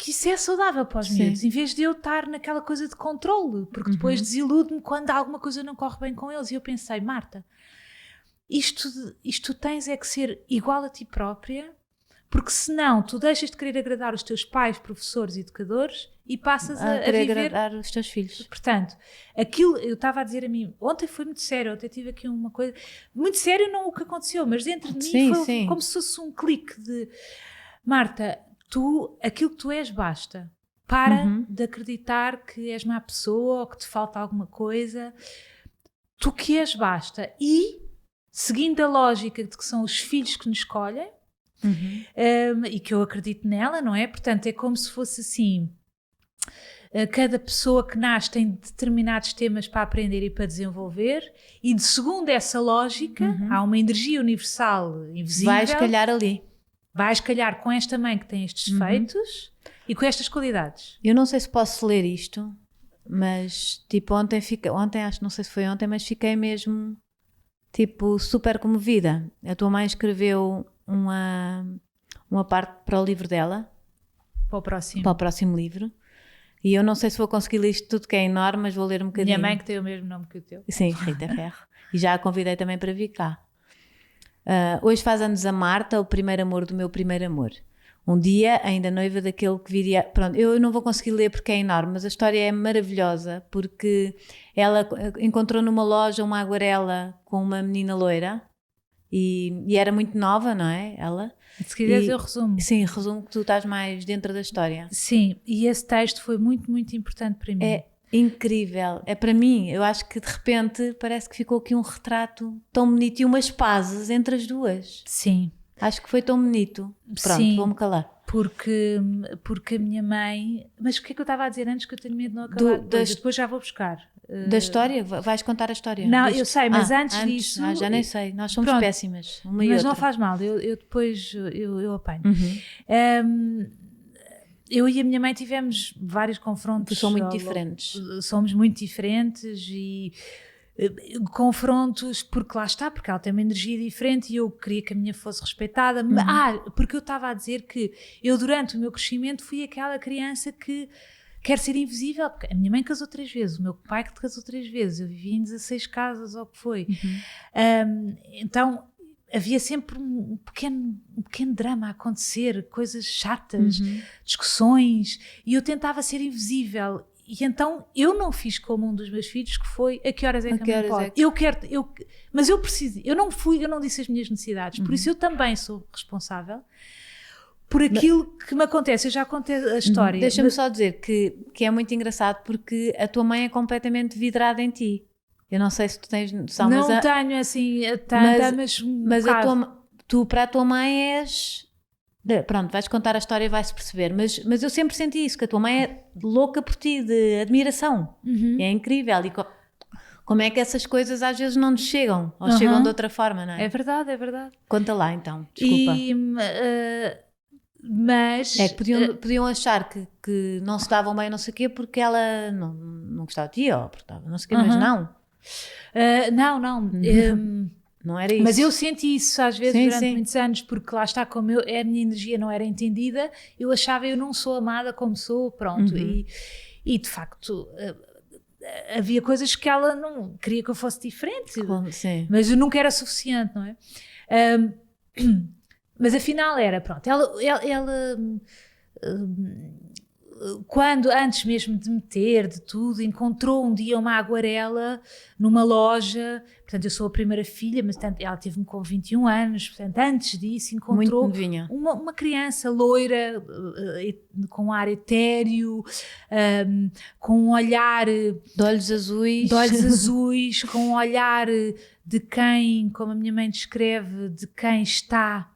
isso é saudável para os miúdos, em vez de eu estar naquela coisa de controle, porque depois desilude-me quando alguma coisa não corre bem com eles. E eu pensei, Marta, isto tens é que ser igual a ti própria, porque senão tu deixas de querer agradar os teus pais, professores e educadores e passas a querer viver... agradar os teus filhos. Portanto, eu estava a dizer a mim, ontem foi muito sério, ontem tive aqui uma coisa... Muito sério não o que aconteceu, mas dentro de mim foi como se fosse um clique de... Marta, aquilo que tu és basta. Para de acreditar que és má pessoa ou que te falta alguma coisa. Tu que és basta. E, seguindo a lógica de que são os filhos que nos escolhem, e que eu acredito nela, não é? Portanto, é como se fosse assim, cada pessoa que nasce tem determinados temas para aprender e para desenvolver, e segundo essa lógica, há uma energia universal invisível. Vais calhar com esta mãe que tem estes defeitos e com estas qualidades. Eu não sei se posso ler isto, mas tipo ontem acho, não sei se foi ontem, mas fiquei mesmo tipo super comovida. A tua mãe escreveu uma parte para o livro dela, para o próximo livro, e eu não sei se vou conseguir ler isto tudo, que é enorme, mas vou ler um bocadinho. Minha mãe, que tem o mesmo nome que o teu. Sim, Rita Ferro, e já a convidei também para vir cá. Hoje faz anos a Marta, o primeiro amor do meu primeiro amor. Um dia, ainda noiva daquele que viria... Pronto, eu não vou conseguir ler porque é enorme, mas a história é maravilhosa, porque ela encontrou numa loja uma aguarela com uma menina loira, e era muito nova, não é? Ela. Se quiseres eu resumo. Sim, resumo que tu estás mais dentro da história. Sim, e esse texto foi muito, muito importante para mim. Incrível. É para mim, eu acho que de repente parece que ficou aqui um retrato tão bonito e umas pazes entre as duas. Sim. Acho que foi tão bonito. Pronto, sim, vou-me calar. Porque a minha mãe... Mas o que é que eu estava a dizer antes que eu tenho medo de não acabar? Depois já vou buscar. Da história? Vais contar a história? Não, eu sei, mas antes disso... já nem sei, nós somos péssimas. Uma e mas outra. não faz mal, eu depois eu apanho. Eu e a minha mãe tivemos vários confrontos. Porque são muito diferentes. Somos muito diferentes e confrontos, porque lá está, porque ela tem uma energia diferente e eu queria que a minha fosse respeitada. Porque eu estava a dizer que eu durante o meu crescimento fui aquela criança que quer ser invisível, porque a minha mãe casou 3 vezes, o meu pai que casou 3 vezes, eu vivi em 16 casas, ou o que foi. Então havia sempre um pequeno drama a acontecer, coisas chatas, discussões, e eu tentava ser invisível. E então eu não fiz como um dos meus filhos, que foi a que horas é que a mãe pode. Mas eu preciso, eu não disse as minhas necessidades, por isso eu também sou responsável por aquilo que me acontece. Eu já contei a história. Deixa-me só dizer que é muito engraçado, porque a tua mãe é completamente vidrada em ti. Eu não sei se tu tens noção, não tenho assim tanta, mas tu para a tua mãe és... Pronto, vais contar a história e vai-se perceber, mas eu sempre senti isso, que a tua mãe é louca por ti, de admiração. É incrível. E como é que essas coisas às vezes não nos chegam, ou chegam de outra forma, não é? É verdade, é verdade. Conta lá então, desculpa. Mas... É que podiam achar que não se davam bem não sei o quê porque ela não gostava de ti, ou porque estava não sei o quê, mas não. Não. Não era isso. Mas eu senti isso às vezes durante muitos anos, porque lá está, como a minha energia não era entendida, eu achava eu não sou amada como sou, pronto. E de facto havia coisas que ela não queria que eu fosse diferente, mas eu nunca era suficiente, não é? Mas afinal era, pronto, ela quando, antes mesmo de me ter, de tudo, encontrou um dia uma aguarela numa loja. Portanto, eu sou a primeira filha, mas ela teve-me com 21 anos, portanto, antes disso encontrou uma criança loira, com um ar etéreo, com um olhar de olhos azuis, com um olhar de quem, como a minha mãe descreve, de quem está...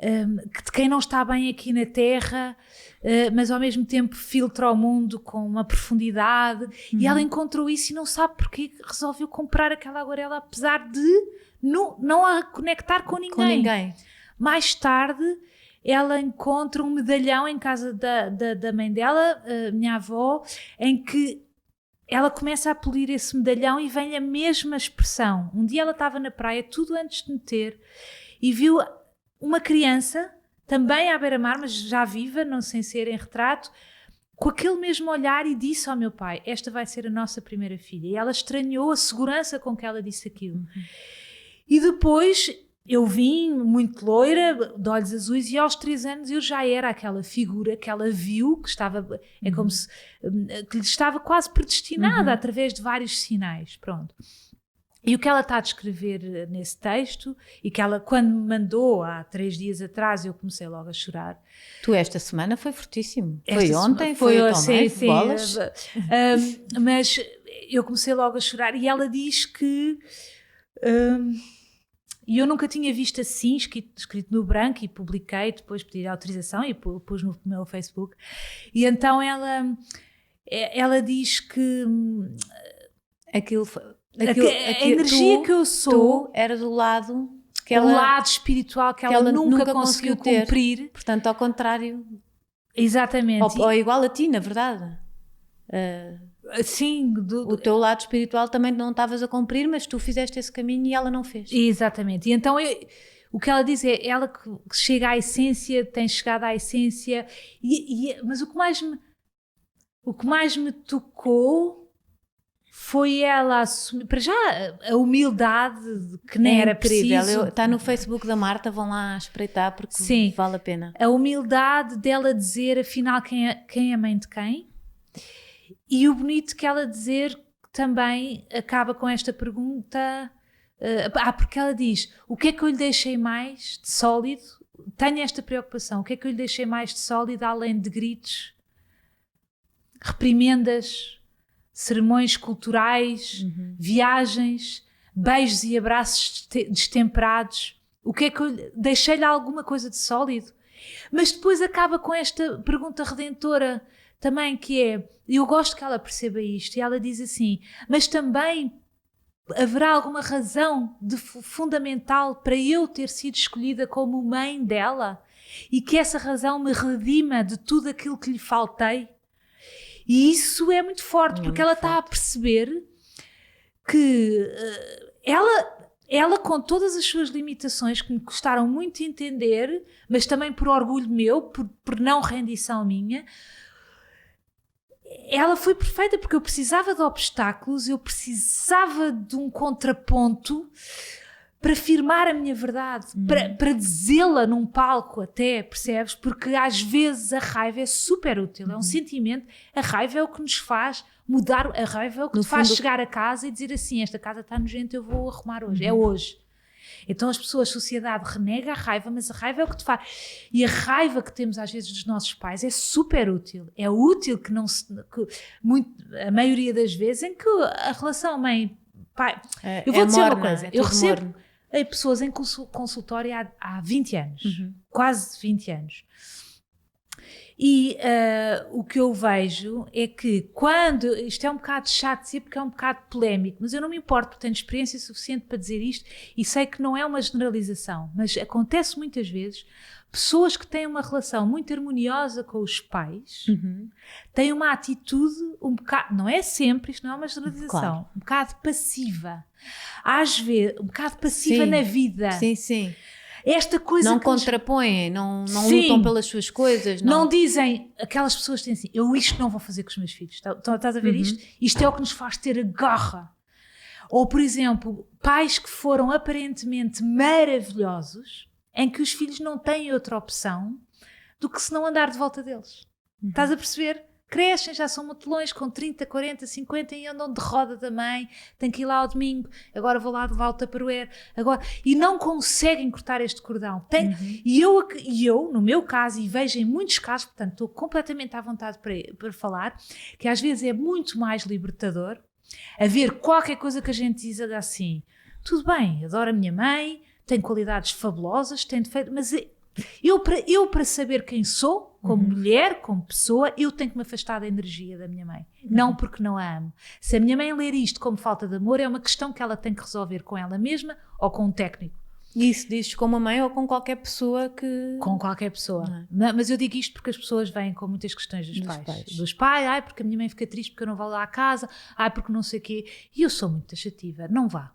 de quem não está bem aqui na Terra, mas ao mesmo tempo filtra o mundo com uma profundidade. E ela encontrou isso e não sabe porque resolveu comprar aquela aguarela, apesar de não a conectar com ninguém. Mais tarde ela encontra um medalhão em casa da mãe dela, minha avó, em que ela começa a polir esse medalhão e vem a mesma expressão. Um dia ela estava na praia, tudo antes de me ter, e viu uma criança, também à beira-mar, mas já viva, não sem ser em retrato, com aquele mesmo olhar, e disse ao meu pai: esta vai ser a nossa primeira filha. E ela estranhou a segurança com que ela disse aquilo. E depois eu vim muito loira, de olhos azuis, e aos 3 anos eu já era aquela figura que ela viu, que estava, é como se que lhe estava quase predestinada através de vários sinais. Pronto. E o que ela está a descrever nesse texto, e que ela, quando me mandou há 3 dias atrás, eu comecei logo a chorar. Tu esta semana foi fortíssimo. Foi ontem, foi bolas. Mas eu comecei logo a chorar, e ela diz que... E eu nunca tinha visto assim, escrito no branco, e publiquei, depois pedi autorização e pus no meu Facebook. E então ela diz que... a energia que eu sou era do lado lado espiritual que ela nunca conseguiu cumprir. Portanto, ao contrário. Exatamente. Ou igual a ti, na verdade. Sim. O teu lado espiritual também não estavas a cumprir, mas tu fizeste esse caminho e ela não fez. Exatamente. E então o que ela diz é ela que chega à essência, tem chegado à essência. Mas o que mais me tocou foi ela assumir, para já, a humildade que nem era preciso. Está no Facebook da Marta, vão lá espreitar porque vale a pena. A humildade dela dizer, afinal, quem é mãe de quem? E o bonito que ela dizer também acaba com esta pergunta, porque ela diz: o que é que eu lhe deixei mais de sólido? Tenho esta preocupação, o que é que eu lhe deixei mais de sólido além de gritos, reprimendas, sermões culturais, viagens, beijos e abraços destemperados. O que é que eu deixei-lhe alguma coisa de sólido? Mas depois acaba com esta pergunta redentora também, que é, eu gosto que ela perceba isto, e ela diz assim, mas também haverá alguma razão fundamental para eu ter sido escolhida como mãe dela e que essa razão me redima de tudo aquilo que lhe faltei? E isso é muito forte, porque ela está a perceber que ela, com todas as suas limitações, que me custaram muito entender, mas também por orgulho meu, por não rendição minha, ela foi perfeita, porque eu precisava de obstáculos, eu precisava de um contraponto para afirmar a minha verdade, para dizê-la num palco até, percebes? Porque às vezes a raiva é super útil, é um sentimento, a raiva é o que nos faz mudar, a raiva é o que te faz chegar a casa e dizer assim, esta casa está nojenta, eu vou arrumar hoje, é hoje. Então as pessoas, a sociedade renega a raiva, mas a raiva é o que te faz. E a raiva que temos às vezes dos nossos pais é super útil. É útil que não se... a maioria das vezes em que a relação mãe-pai... eu vou dizer uma coisa. Eu recebo pessoas em consultório há 20 anos. Quase 20 anos. E o que eu vejo é que quando... Isto é um bocado chato de dizer porque é um bocado polémico, mas eu não me importo porque tenho experiência suficiente para dizer isto e sei que não é uma generalização, mas acontece muitas vezes pessoas que têm uma relação muito harmoniosa com os pais têm uma atitude um bocado... Não é sempre, isto não é uma generalização. Um bocado passiva. Às vezes, um bocado passiva na vida. Sim, sim. Esta coisa não contrapõem, não lutam pelas suas coisas. Não dizem, aquelas pessoas que têm assim, eu isto não vou fazer com os meus filhos. Estás a ver isto? Isto é o que nos faz ter a garra. Ou, por exemplo, pais que foram aparentemente maravilhosos, em que os filhos não têm outra opção do que se não andar de volta deles. Estás a perceber? Crescem, já são motelões com 30, 40, 50 e andam de roda da mãe, têm que ir lá ao domingo, agora vou lá de volta para o agora, e não conseguem cortar este cordão. E eu, no meu caso, e vejo em muitos casos, portanto estou completamente à vontade para falar, que às vezes é muito mais libertador haver qualquer coisa que a gente diz assim, tudo bem, adoro a minha mãe, tem qualidades fabulosas, tem defeito, mas eu para saber quem sou, como mulher, como pessoa, eu tenho que me afastar da energia da minha mãe. Não porque não a amo. Se a minha mãe ler isto como falta de amor, é uma questão que ela tem que resolver com ela mesma ou com um técnico. Isso dizes com uma mãe ou com qualquer pessoa que... Com qualquer pessoa. Mas eu digo isto porque as pessoas vêm com muitas questões dos pais. Dos pais, porque a minha mãe fica triste porque eu não vou lá à casa, porque não sei o quê. E eu sou muito taxativa. Não vá.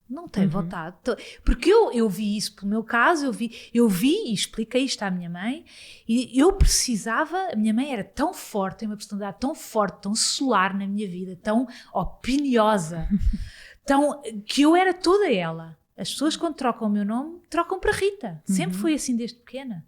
Não tenho vontade. Porque eu vi isso pelo meu caso, eu vi e expliquei isto à minha mãe e eu precisava, a minha mãe era tão forte, tem uma personalidade tão forte, tão solar na minha vida, tão opiniosa, que eu era toda ela. As pessoas quando trocam o meu nome, trocam para Rita. Sempre foi assim desde pequena.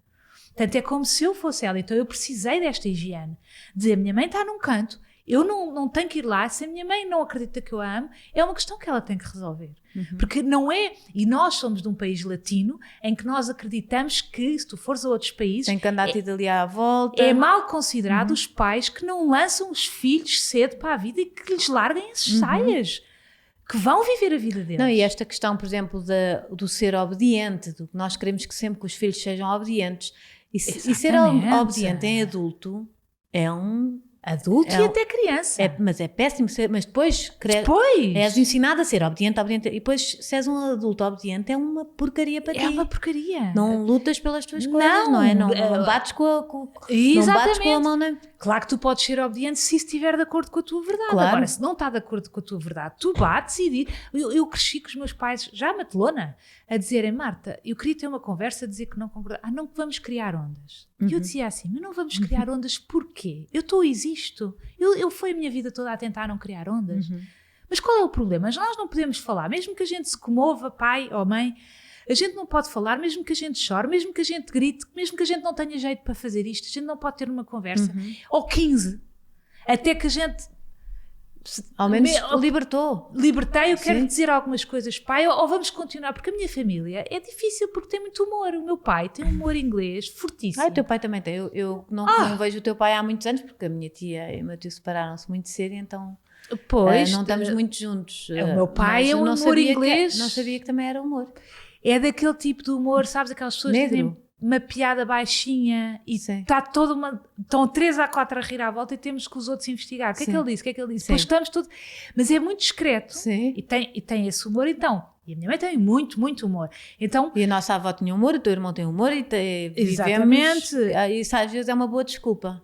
Portanto, é como se eu fosse ela. Então eu precisei desta higiene. Dizer, a minha mãe está num canto, eu não tenho que ir lá, se a minha mãe não acredita que eu a amo, é uma questão que ela tem que resolver. Porque não é, e nós somos de um país latino, em que nós acreditamos que se tu fores a outros países... Tem que andar-te dali à volta. É mal considerado os pais que não lançam os filhos cedo para a vida e que lhes larguem as saias, que vão viver a vida deles. Não, e esta questão, por exemplo, do ser obediente, do que nós queremos que sempre que os filhos sejam obedientes, e ser obediente em adulto é um... Adulto e até criança. Mas é péssimo, mas depois és ensinado a ser obediente, e depois se és um adulto obediente é uma porcaria para ti. É uma porcaria. Não lutas pelas tuas coisas, não é? Não bates com a mão. Claro que tu podes ser obediente se estiver de acordo com a tua verdade. Claro. Agora, se não está de acordo com a tua verdade, tu bates e diz. Eu cresci com os meus pais, já matelona, a dizerem, Marta, eu queria ter uma conversa, a dizer que não concordava. Não vamos criar ondas. E eu dizia assim, mas não vamos criar ondas porquê? Eu existo. Foi a minha vida toda a tentar não criar ondas. Mas qual é o problema? Nós não podemos falar, mesmo que a gente se comova, pai ou mãe, a gente não pode falar, mesmo que a gente chore, mesmo que a gente grite, mesmo que a gente não tenha jeito para fazer isto, a gente não pode ter uma conversa, ou 15, até que a gente Ao menos libertou. Libertei, eu quero dizer algumas coisas, pai, ou vamos continuar, porque a minha família é difícil porque tem muito humor. O meu pai tem um humor inglês fortíssimo. O teu pai também tem. Eu não vejo o teu pai há muitos anos, porque a minha tia e o meu tio separaram-se muito cedo, então não estamos muito juntos. O meu pai é um humor inglês. Não sabia que também era humor. É daquele tipo de humor, sabes, aquelas pessoas que têm uma piada baixinha e está toda estão 3 a 4 a rir à volta e temos que os outros investigar. O que é que ele disse? O que é que ele disse? Depois estamos todos... Mas é muito discreto e tem esse humor, então. E a minha mãe tem muito, muito humor. Então, e a nossa avó tinha humor, o teu irmão tem humor e exatamente. Isso às vezes é uma boa desculpa.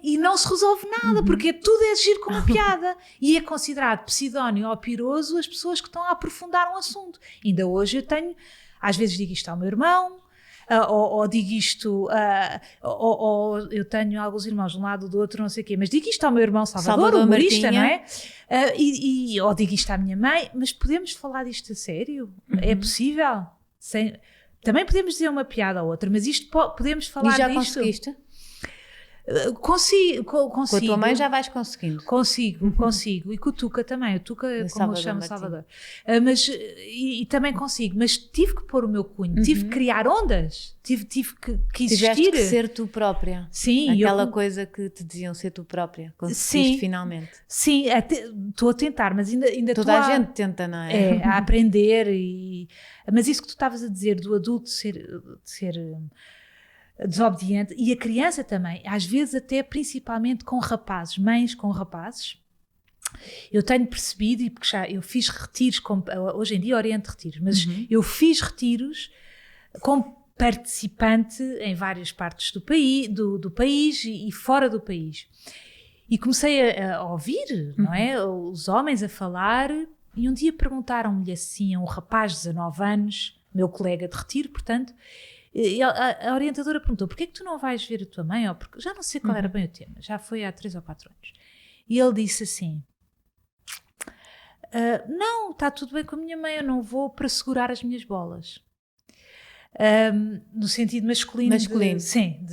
E não se resolve nada, porque tudo é agir com uma piada. E é considerado pseudónimo ou piroso as pessoas que estão a aprofundar um assunto. Ainda hoje eu tenho, às vezes digo isto ao meu irmão, ou digo isto, ou eu tenho alguns irmãos de um lado do outro, não sei o quê, mas digo isto ao meu irmão Salvador humorista, não é? Ou digo isto à minha mãe, mas podemos falar disto a sério? É possível? Também podemos dizer uma piada ou outra, mas isto podemos falar disto. E já conseguiste? Consigo. Com a tua mãe já vais conseguindo. Consigo. E com o Tuca também. O Tuca, como eu chamo, Salvador. Mas, e também consigo. Mas tive que pôr o meu cunho. Tive que criar ondas. Tive que existir. Tiveste que ser tu própria. Sim. Aquela coisa que te diziam ser tu própria. Conseguiste finalmente. Sim. Estou a tentar, mas ainda toda a gente tenta, não é? A aprender. Mas isso que tu estavas a dizer do adulto ser desobediente, e a criança também, às vezes até principalmente com rapazes, mães com rapazes, eu tenho percebido, e porque já eu fiz retiros, hoje em dia oriento retiros, mas eu fiz retiros como participante em várias partes do país e fora do país, e comecei a ouvir, não é, os homens a falar, e um dia perguntaram-me assim, a um rapaz de 19 anos, meu colega de retiro, portanto, e a orientadora perguntou, porquê é que tu não vais ver a tua mãe? Ou porque, já não sei qual era bem o tema, já foi há 3 ou 4 anos. E ele disse assim, não, está tudo bem com a minha mãe, eu não vou para segurar as minhas bolas. No sentido masculino. Sim,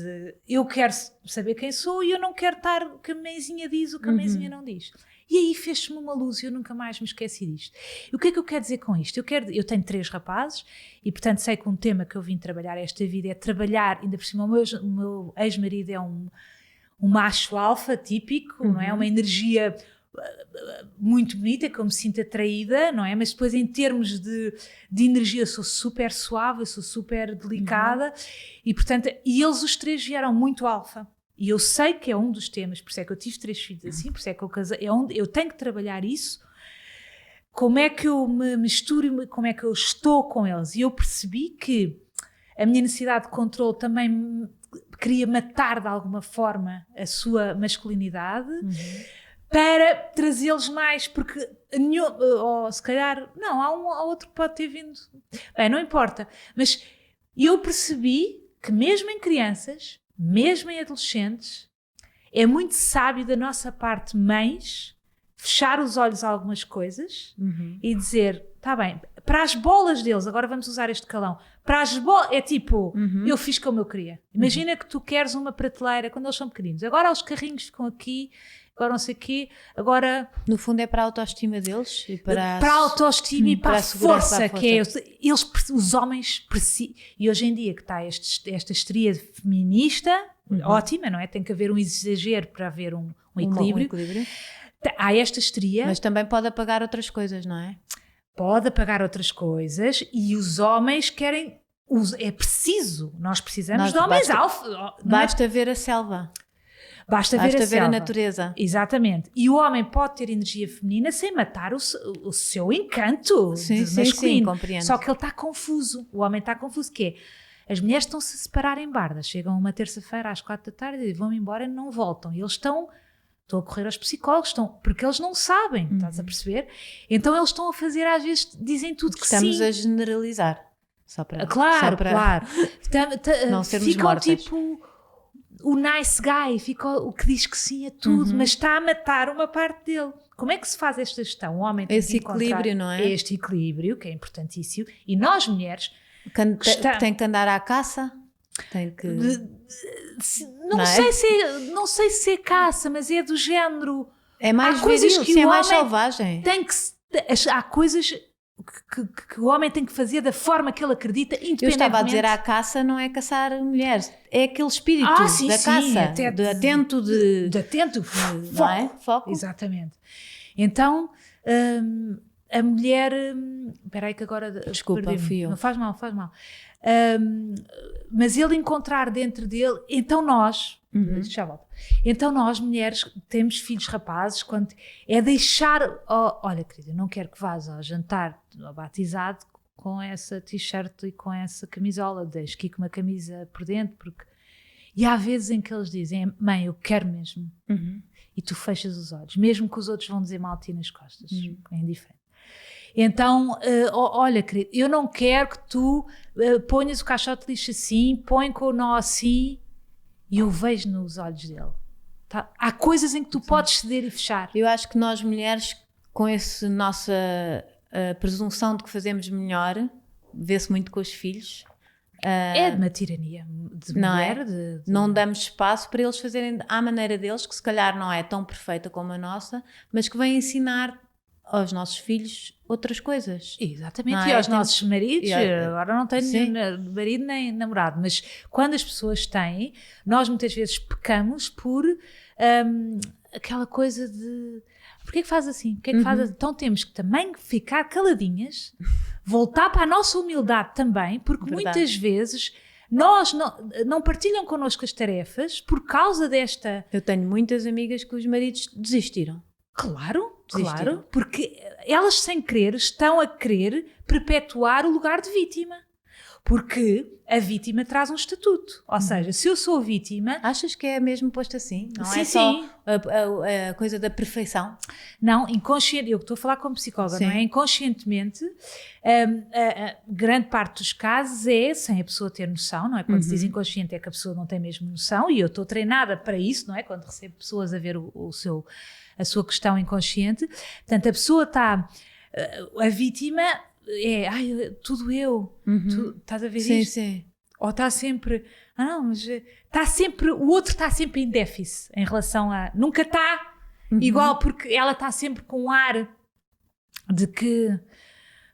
eu quero saber quem sou e eu não quero estar o que a mãezinha diz, o que a mãezinha não diz. E aí fez-me uma luz e eu nunca mais me esqueci disto. E o que é que eu quero dizer com isto? Eu tenho 3 rapazes e, portanto, sei que um tema que eu vim trabalhar esta vida é trabalhar, ainda por cima, o meu ex-marido é um macho alfa típico, não é? Uma energia muito bonita, que eu me sinto atraída, não é? Mas depois, em termos de energia, eu sou super suave, eu sou super delicada e, portanto, eles os 3 vieram muito alfa. E eu sei que é um dos temas, por isso é que eu tive 3 filhos assim, por isso é que eu casei, é onde eu tenho que trabalhar isso, como é que eu me misturo, como é que eu estou com eles. E eu percebi que a minha necessidade de controle também queria matar de alguma forma a sua masculinidade para trazê-los mais, porque ou se calhar, não, há outro que pode ter vindo, bem, não importa, mas eu percebi que mesmo em crianças, mesmo em adolescentes, é muito sábio da nossa parte, mães, fechar os olhos a algumas coisas e dizer, está bem, para as bolas deles, agora vamos usar este calão, para as bolas, é tipo, eu fiz como eu queria. Imagina que tu queres uma prateleira quando eles são pequeninos, agora os carrinhos ficam aqui, agora não sei o quê, agora... No fundo é para a autoestima deles e para a autoestima e para a força que é. Os homens precisam... E hoje em dia que está esta histeria feminista, ótima, não é? Tem que haver um exagero para haver um equilíbrio. Há esta histeria... Mas também pode apagar outras coisas, não é? Pode apagar outras coisas e os homens querem... É preciso, nós precisamos de homens alfa. Basta ver a selva. Basta ver a natureza. Exatamente. E o homem pode ter energia feminina sem matar o seu encanto masculino. Sim, compreendo. Só que ele está confuso. O homem está confuso, que é, as mulheres estão-se a separar em bardas. Chegam uma terça-feira às 4 da tarde e vão embora e não voltam. E eles estão a correr aos psicólogos, porque eles não sabem, estás a perceber? Então eles estão a fazer, às vezes, dizem tudo que sim. Estamos a generalizar. Só para, claro. não sermos mortas. Tipo... O nice guy, fica o que diz que sim a tudo, mas está a matar uma parte dele. Como é que se faz esta gestão? O homem tem esse equilíbrio, não é? Este equilíbrio, que é importantíssimo. E nós, mulheres... Tem que andar à caça? Tem que... Não sei se é caça, mas é do género... É mais viril, sim, é mais selvagem. Há coisas que o homem tem que fazer da forma que ele acredita, independentemente... Eu estava a dizer, a caça não é caçar mulheres, é aquele espírito da caça, de atento, não é? Foco. Exatamente. Então, a mulher... Espera aí que agora... Desculpa, fui eu. Não faz mal. Mas ele encontrar dentro dele, então nós... Já volto. Então nós, mulheres, temos filhos rapazes, quando é deixar, olha querida, não quero que vás ao jantar, ao batizado, com essa t-shirt e com essa camisola, deixo aqui com uma camisa por dentro, porque... E há vezes em que eles dizem, mãe, eu quero mesmo, e tu fechas os olhos, mesmo que os outros vão dizer mal a ti nas costas, é indiferente. Então, olha querida, eu não quero que tu ponhas o caixote de lixo assim, põe com o nó assim. E eu vejo nos olhos dele. Tá? Há coisas em que tu podes ceder e fechar. Eu acho que nós mulheres, com essa nossa presunção de que fazemos melhor, vê-se muito com os filhos. É de uma tirania de não mulher. Não damos espaço para eles fazerem à maneira deles, que se calhar não é tão perfeita como a nossa, mas que vem ensinar aos nossos filhos outras coisas. Exatamente, e aos nossos maridos, agora não tenho marido nem namorado, mas quando as pessoas têm, nós muitas vezes pecamos por aquela coisa de porquê que faz assim? Porquê que faz assim? Então temos que também ficar caladinhas, voltar para a nossa humildade também, porque muitas vezes nós não partilham connosco as tarefas por causa desta... Eu tenho muitas amigas que os maridos desistiram. Claro, porque elas sem querer estão a querer perpetuar o lugar de vítima, porque a vítima traz um estatuto, ou seja, se eu sou vítima... Achas que é mesmo posto assim? Não sim, é só a coisa da perfeição? Não, inconsciente, eu estou a falar como psicóloga, não é? Inconscientemente, grande parte dos casos é sem a pessoa ter noção, não é? Quando se diz inconsciente é que a pessoa não tem mesmo noção, e eu estou treinada para isso, não é? Quando recebo pessoas a ver a sua questão inconsciente, portanto a pessoa está, a vítima tudo eu, tu estás a ver isto? Sim. Ou está sempre, mas está sempre, o outro está sempre em déficit em relação a, nunca está igual, porque ela está sempre com um ar de que,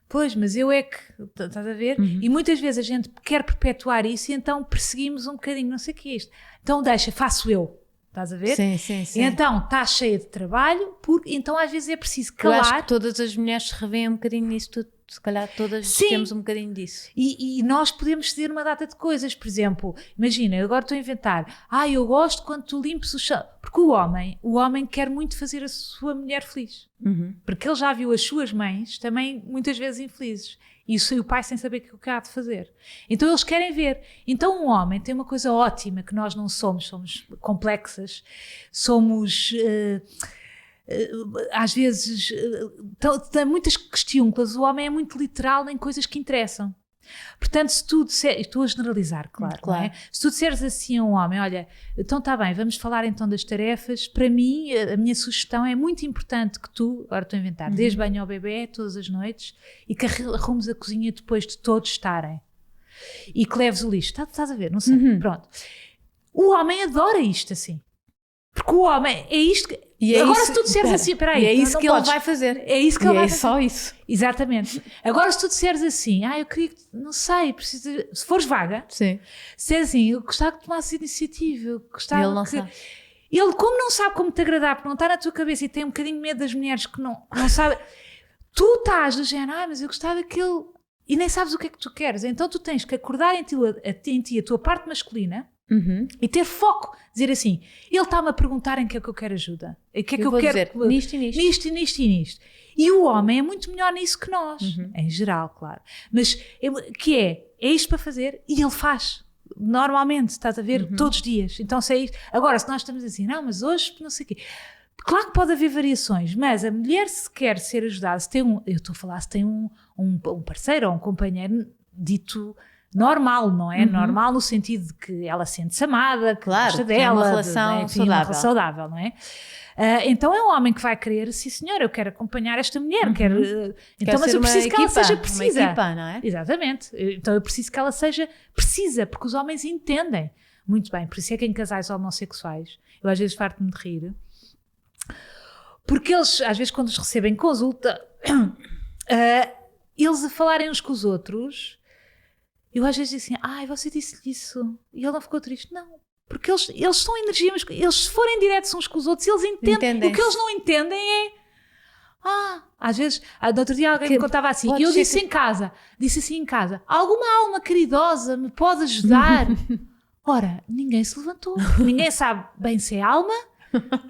pois, mas eu é que, estás a ver? E muitas vezes a gente quer perpetuar isso e então perseguimos um bocadinho, não sei o que é isto, então faço eu. Estás a ver? Sim. Então, está cheia de trabalho, então às vezes é preciso calar. Eu acho que todas as mulheres se revêem um bocadinho nisso tudo, se calhar todas temos um bocadinho disso. E nós podemos ceder uma data de coisas, por exemplo, imagina, eu agora estou a inventar, eu gosto quando tu limpes o chão, porque o homem quer muito fazer a sua mulher feliz, porque ele já viu as suas mães também muitas vezes infelizes. Isso e o pai sem saber o que há de fazer. Então eles querem ver. Então um homem tem uma coisa ótima que nós não somos complexas, somos às vezes tem muitas questões. O homem é muito literal em coisas que interessam. Portanto, se tu disseres, estou a generalizar, claro. Não é? Se tu disseres assim a um homem, olha, então está bem, vamos falar então das tarefas, para mim, a minha sugestão é muito importante que tu, agora estou a inventar, dês banho ao bebê todas as noites e que arrumes a cozinha depois de todos estarem e que leves o lixo, estás a ver, não sei, pronto. O homem adora isto assim, porque o homem é isto que... Agora se tu disseres assim, espera aí, é isso que ele vai fazer. É isso que ele vai fazer. Só isso. Exatamente. Agora se tu disseres assim, eu queria que, não sei, se fores vaga, se disseres assim, eu gostava que tomasses iniciativa, eu gostava ele não sabe. Ele, como não sabe como te agradar, porque não está na tua cabeça e tem um bocadinho de medo das mulheres que não sabe, tu estás do género, mas eu gostava que ele... E nem sabes o que é que tu queres. Então tu tens que acordar em ti a tua parte masculina, e ter foco, dizer assim, ele está-me a perguntar em que é que eu quero ajuda, em que é que eu quero dizer, nisto e nisto. E o homem é muito melhor nisso que nós, em geral, claro, mas que é isto para fazer e ele faz normalmente, estás a ver, todos os dias. Então se é isto. Agora se nós estamos assim, não, mas hoje não sei o quê, claro que pode haver variações, mas a mulher se quer ser ajudada, se tem se tem um parceiro ou um companheiro dito normal, não é? Normal no sentido de que ela sente-se amada, que gosta dela, é uma relação saudável, não é? Então é um homem que vai querer, sim senhor, eu quero acompanhar esta mulher, então, mas eu preciso que ela seja precisa. Uma equipa, não é? Exatamente. Então eu preciso que ela seja precisa, porque os homens entendem muito bem. Por isso é que em casais homossexuais, eu às vezes farto-me de rir, Porque eles, às vezes, quando os recebem consulta, eles a falarem uns com os outros, eu às vezes digo assim, ai, você disse isso, e ele não ficou triste. Não, porque eles são energia, mas eles se forem diretos uns com os outros, eles entendem. O que eles não entendem é, às vezes, no outro dia alguém me contava assim, e eu disse assim em casa, alguma alma caridosa me pode ajudar? Ora, ninguém se levantou, ninguém sabe bem se é alma,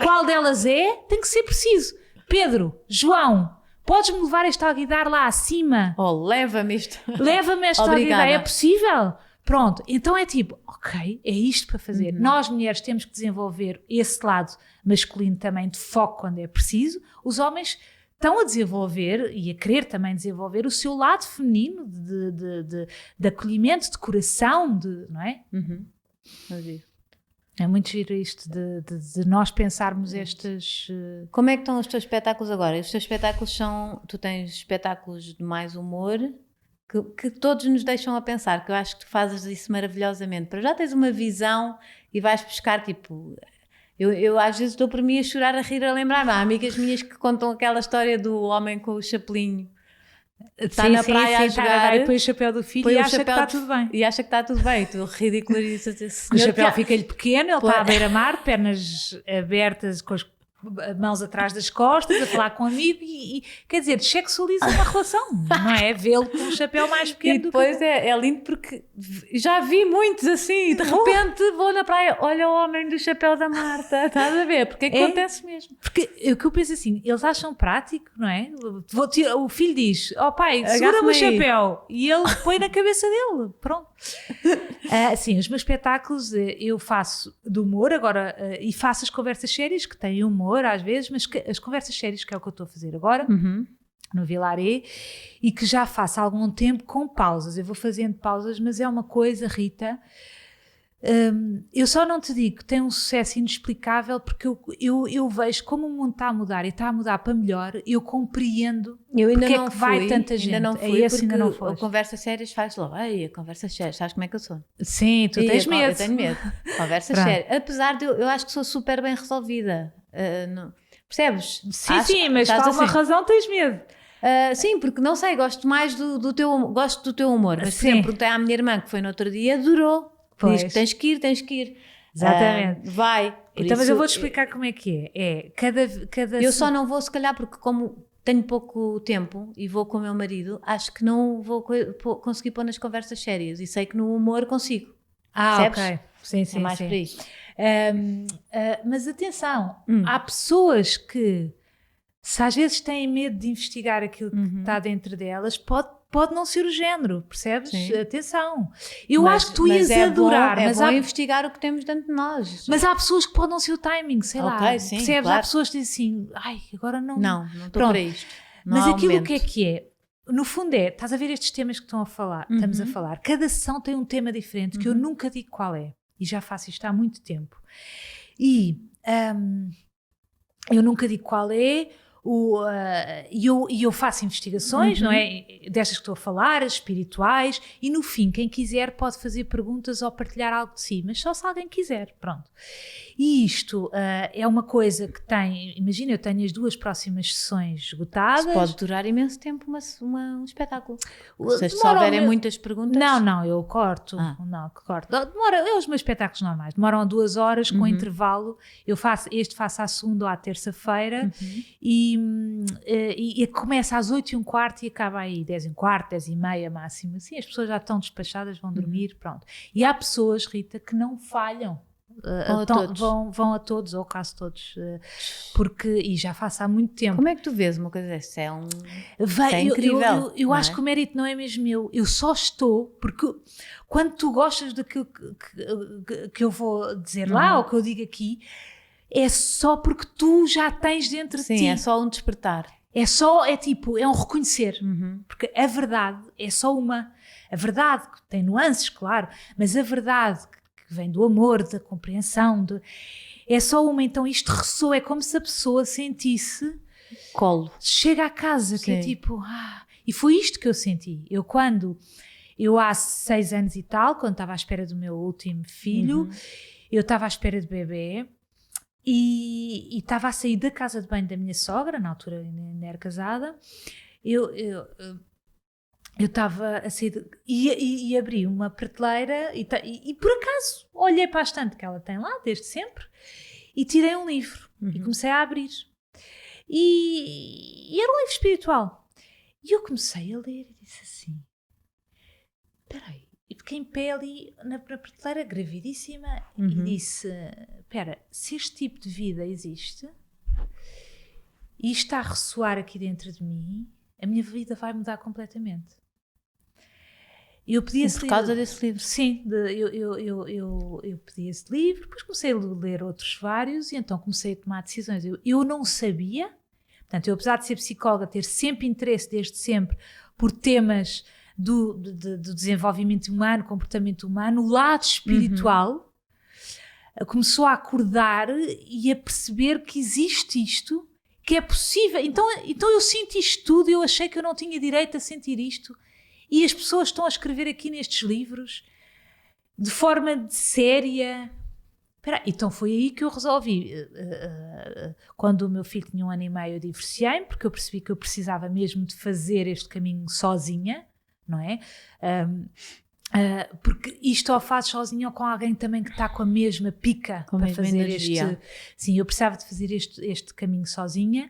qual delas é, tem que ser preciso. Pedro, João, podes-me levar este alguidar lá acima? Leva-me isto. Leva-me este alguidar, é possível? Pronto, então é tipo, ok, é isto para fazer. Nós mulheres temos que desenvolver esse lado masculino também de foco quando é preciso. Os homens estão a desenvolver e a querer também desenvolver o seu lado feminino de acolhimento, de coração, não é? É muito giro isto de nós pensarmos estas... Como é que estão os teus espetáculos agora? Os teus espetáculos tu tens espetáculos de mais humor que todos nos deixam a pensar, que eu acho que tu fazes isso maravilhosamente. Para já tens uma visão e vais buscar, tipo... Eu às vezes dou por mim a chorar, a rir, a lembrar-me. Há amigas minhas que contam aquela história do homem com o chapelinho. Está na praia a jogar, e põe o chapéu do filho e acha que está tudo bem. E acha que está tudo bem. Tu ridicularizas esse senhor. O chapéu fica-lhe pequeno, ele está à beira-mar, pernas abertas, com as mãos atrás das costas, a falar com um amigo e quer dizer, sexualiza uma relação, não é? Vê-lo com um chapéu mais pequeno. E depois é lindo porque já vi muitos assim, de repente vou na praia, olha o homem do chapéu da Marta, estás a ver? Porque acontece mesmo. Porque o que eu penso assim, eles acham prático, não é? O filho diz, pai, segura-me o chapéu, e ele põe na cabeça dele, pronto. Sim, os meus espetáculos eu faço de humor agora e faço as conversas sérias que têm humor às vezes, mas as conversas sérias, que é o que eu estou a fazer agora, no Vilaré, e que já faço há algum tempo com pausas. Eu vou fazendo pausas, mas é uma coisa, Rita, eu só não te digo que tem um sucesso inexplicável porque eu vejo como o mundo está a mudar e está a mudar para melhor, eu compreendo porque é que vai tanta gente. Ainda não fui, ainda não foi. Conversas sérias faz logo, conversas sérias, sabes como é que eu sou? Sim, tu tens medo. Eu tenho medo. Conversas sérias. Apesar de eu acho que sou super bem resolvida. Não, percebes? Sim, mas por alguma razão tens medo. Sim, porque não sei, gosto mais do teu humor. Mas, por exemplo, perguntei à minha irmã que foi no outro dia, adorou. Diz que tens que ir. Exatamente. Vai. Então, mas eu vou-te explicar como é que é. Eu só não vou, se calhar, porque como tenho pouco tempo e vou com o meu marido, acho que não vou conseguir pôr nas conversas sérias. E sei que no humor consigo. Percebes? Ok. Sim, é mais por aí. Mas atenção, há pessoas que, se às vezes têm medo de investigar aquilo que está dentro delas, pode não ser o género, percebes? Sim. Atenção. Eu acho que tu ias adorar. Mas bom investigar o que temos dentro de nós. Mas há pessoas que pode não ser o timing, sei lá. Sim, percebes? Claro. Há pessoas que dizem assim, agora não... Não estou para isto. Não mas aquilo que é? No fundo estás a ver estes temas que estamos a falar. Cada sessão tem um tema diferente que eu nunca digo qual é. E já faço isto há muito tempo. E eu nunca digo qual é, e eu faço investigações, não é? Destas que estou a falar, as espirituais, e no fim, quem quiser pode fazer perguntas ou partilhar algo de si, mas só se alguém quiser, pronto. E isto é uma coisa que imagina, eu tenho as 2 próximas sessões esgotadas. Isso pode durar imenso tempo um espetáculo. Se houverem muitas perguntas... Não, eu corto. Não, que corto. Demora, os meus espetáculos normais, demoram 2 horas com intervalo. Eu faço à segunda ou à terça-feira e começa às 8h15 e acaba aí 10h15, 10h30 máximo. Assim, as pessoas já estão despachadas, vão dormir, pronto. E há pessoas, Rita, que não falham. Vão a todos, ou quase todos, e já faço há muito tempo. Como é que tu vês uma coisa dessa? É incrível. Eu acho que o mérito não é mesmo meu, eu só estou, porque quando tu gostas daquilo que eu vou dizer lá, ou que eu digo aqui, é só porque tu já tens dentro de ti. Sim, é só um despertar. É um reconhecer, porque a verdade é só uma. A verdade que tem nuances, claro, mas a verdade que vem do amor, da compreensão, é só uma. Então isto ressoa, é como se a pessoa sentisse colo, chega a casa, que é tipo, e foi isto que eu senti. Eu há 6 anos e tal, quando estava à espera do meu último filho, eu estava à espera de bebê e estava a sair da casa de banho da minha sogra, na altura ainda era casada. Eu estava a sair e abri uma prateleira e por acaso olhei para a estante que ela tem lá desde sempre e tirei um livro e comecei a abrir. E era um livro espiritual. E eu comecei a ler e disse assim, espera aí, e fiquei em pé ali na prateleira, gravidíssima, e disse, espera, se este tipo de vida existe e está a ressoar aqui dentro de mim, a minha vida vai mudar completamente. Eu pedi esse livro. Por causa desse livro? Sim, eu pedi esse livro, depois comecei a ler outros vários e então comecei a tomar decisões. Eu não sabia, portanto, eu apesar de ser psicóloga, ter sempre interesse desde sempre por temas do desenvolvimento humano, comportamento humano, o lado espiritual começou a acordar e a perceber que existe isto, que é possível. Então eu sinto isto tudo, eu achei que eu não tinha direito a sentir isto. E as pessoas estão a escrever aqui nestes livros de forma séria. Então foi aí que eu resolvi. Quando o meu filho tinha 1 ano e meio, eu divorciei-me, porque eu percebi que eu precisava mesmo de fazer este caminho sozinha, não é? Porque isto ou fazes sozinho ou com alguém também que está com a mesma pica para fazer energia. Sim, eu precisava de fazer este caminho sozinha.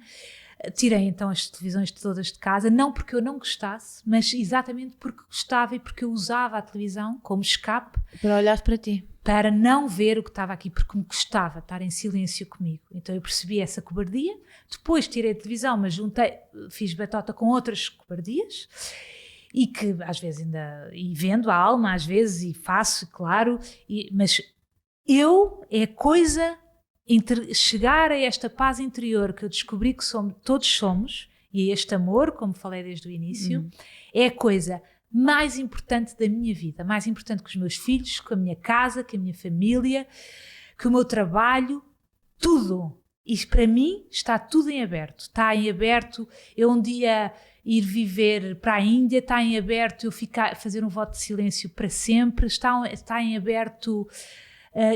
Tirei então as televisões todas de casa, não porque eu não gostasse, mas exatamente porque gostava e porque eu usava a televisão como escape. Para olhar para ti. Para não ver o que estava aqui, porque me gostava estar em silêncio comigo. Então eu percebi essa cobardia, depois tirei a televisão, mas fiz batota com outras cobardias, e que às vezes ainda, e vendo a alma às vezes, e faço, claro, mas é coisa... chegar a esta paz interior que eu descobri que todos somos, e este amor, como falei desde o início, é a coisa mais importante da minha vida, mais importante que os meus filhos, com a minha casa, com a minha família, com o meu trabalho, tudo. E para mim está tudo em aberto. Está em aberto eu um dia ir viver para a Índia, está em aberto eu fazer um voto de silêncio para sempre, está em aberto...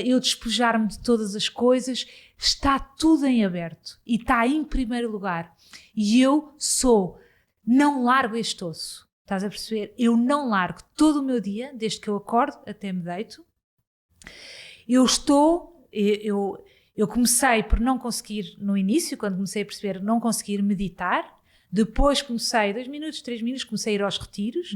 eu despojar-me de todas as coisas, está tudo em aberto e está em primeiro lugar. E eu não largo este osso, estás a perceber? Eu não largo todo o meu dia, desde que eu acordo até me deito. Eu comecei por não conseguir, no início, quando comecei a perceber, não conseguir meditar. Depois comecei, 2 minutos, 3 minutos, comecei a ir aos retiros.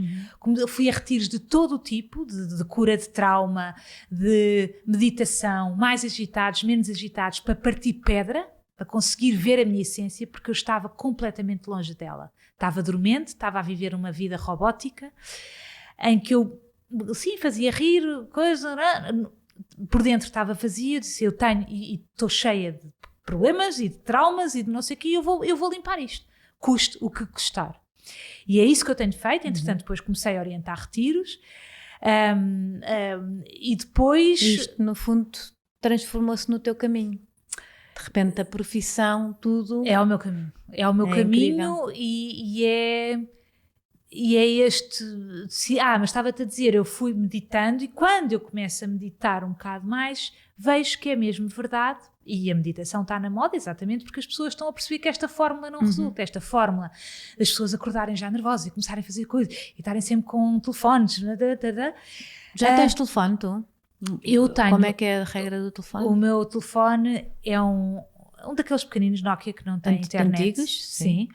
Fui a retiros de todo o tipo, de cura de trauma, de meditação, mais agitados, menos agitados, para partir pedra, para conseguir ver a minha essência, porque eu estava completamente longe dela. Estava dormente, estava a viver uma vida robótica, em que eu, sim, fazia rir, coisa, por dentro estava vazia, disse, eu tenho, e estou cheia de problemas e de traumas e de não sei o quê, eu vou limpar isto. Custe o que custar. E é isso que eu tenho feito. Entretanto, depois comecei a orientar retiros e depois... Isto, no fundo, transformou-se no teu caminho. De repente, a profissão, tudo... É o meu caminho. É o meu caminho e é este... mas estava-te a dizer, eu fui meditando e quando eu começo a meditar um bocado mais, vejo que é mesmo verdade. E a meditação está na moda exatamente porque as pessoas estão a perceber que esta fórmula não resulta. Esta fórmula das pessoas acordarem já nervosas e começarem a fazer coisas e estarem sempre com telefones. Já tens telefone, tu? Eu tenho. Como é que é a regra do telefone? O meu telefone é um daqueles pequeninos Nokia que não tem internet. Antigos? Sim.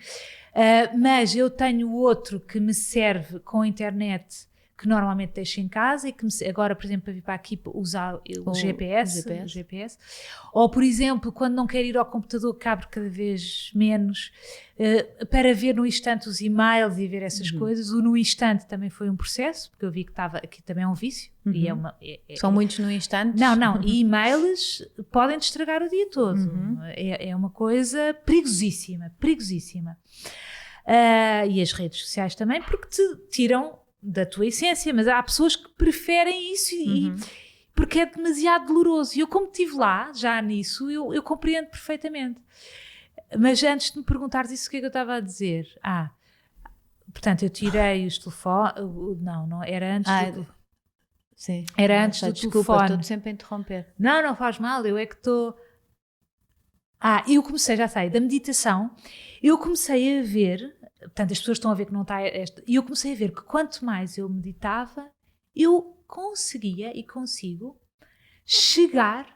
Mas eu tenho outro que me serve com internet, que normalmente deixo em casa e que agora, por exemplo, para vir para aqui usar o GPS. Ou, por exemplo, quando não quero ir ao computador, que abre cada vez menos, para ver no instante os e-mails e ver essas coisas. O no instante também foi um processo, porque eu vi que aqui também é um vício. E São muitos no instante? Não. E e-mails podem te estragar o dia todo. É uma coisa perigosíssima. E as redes sociais também, porque te tiram da tua essência, mas há pessoas que preferem isso porque é demasiado doloroso. E eu, como estive lá, já nisso, eu compreendo perfeitamente. Mas antes de me perguntares isso, o que é que eu estava a dizer? Portanto, eu tirei os telefones... Não, era antes do... Sim. Era antes do desculpa, telefone. Estou sempre a interromper. Não faz mal, eu é que estou... Eu comecei, já sei, da meditação, eu comecei a ver, portanto as pessoas estão a ver que não está esta, e eu comecei a ver que quanto mais eu meditava, eu conseguia e consigo chegar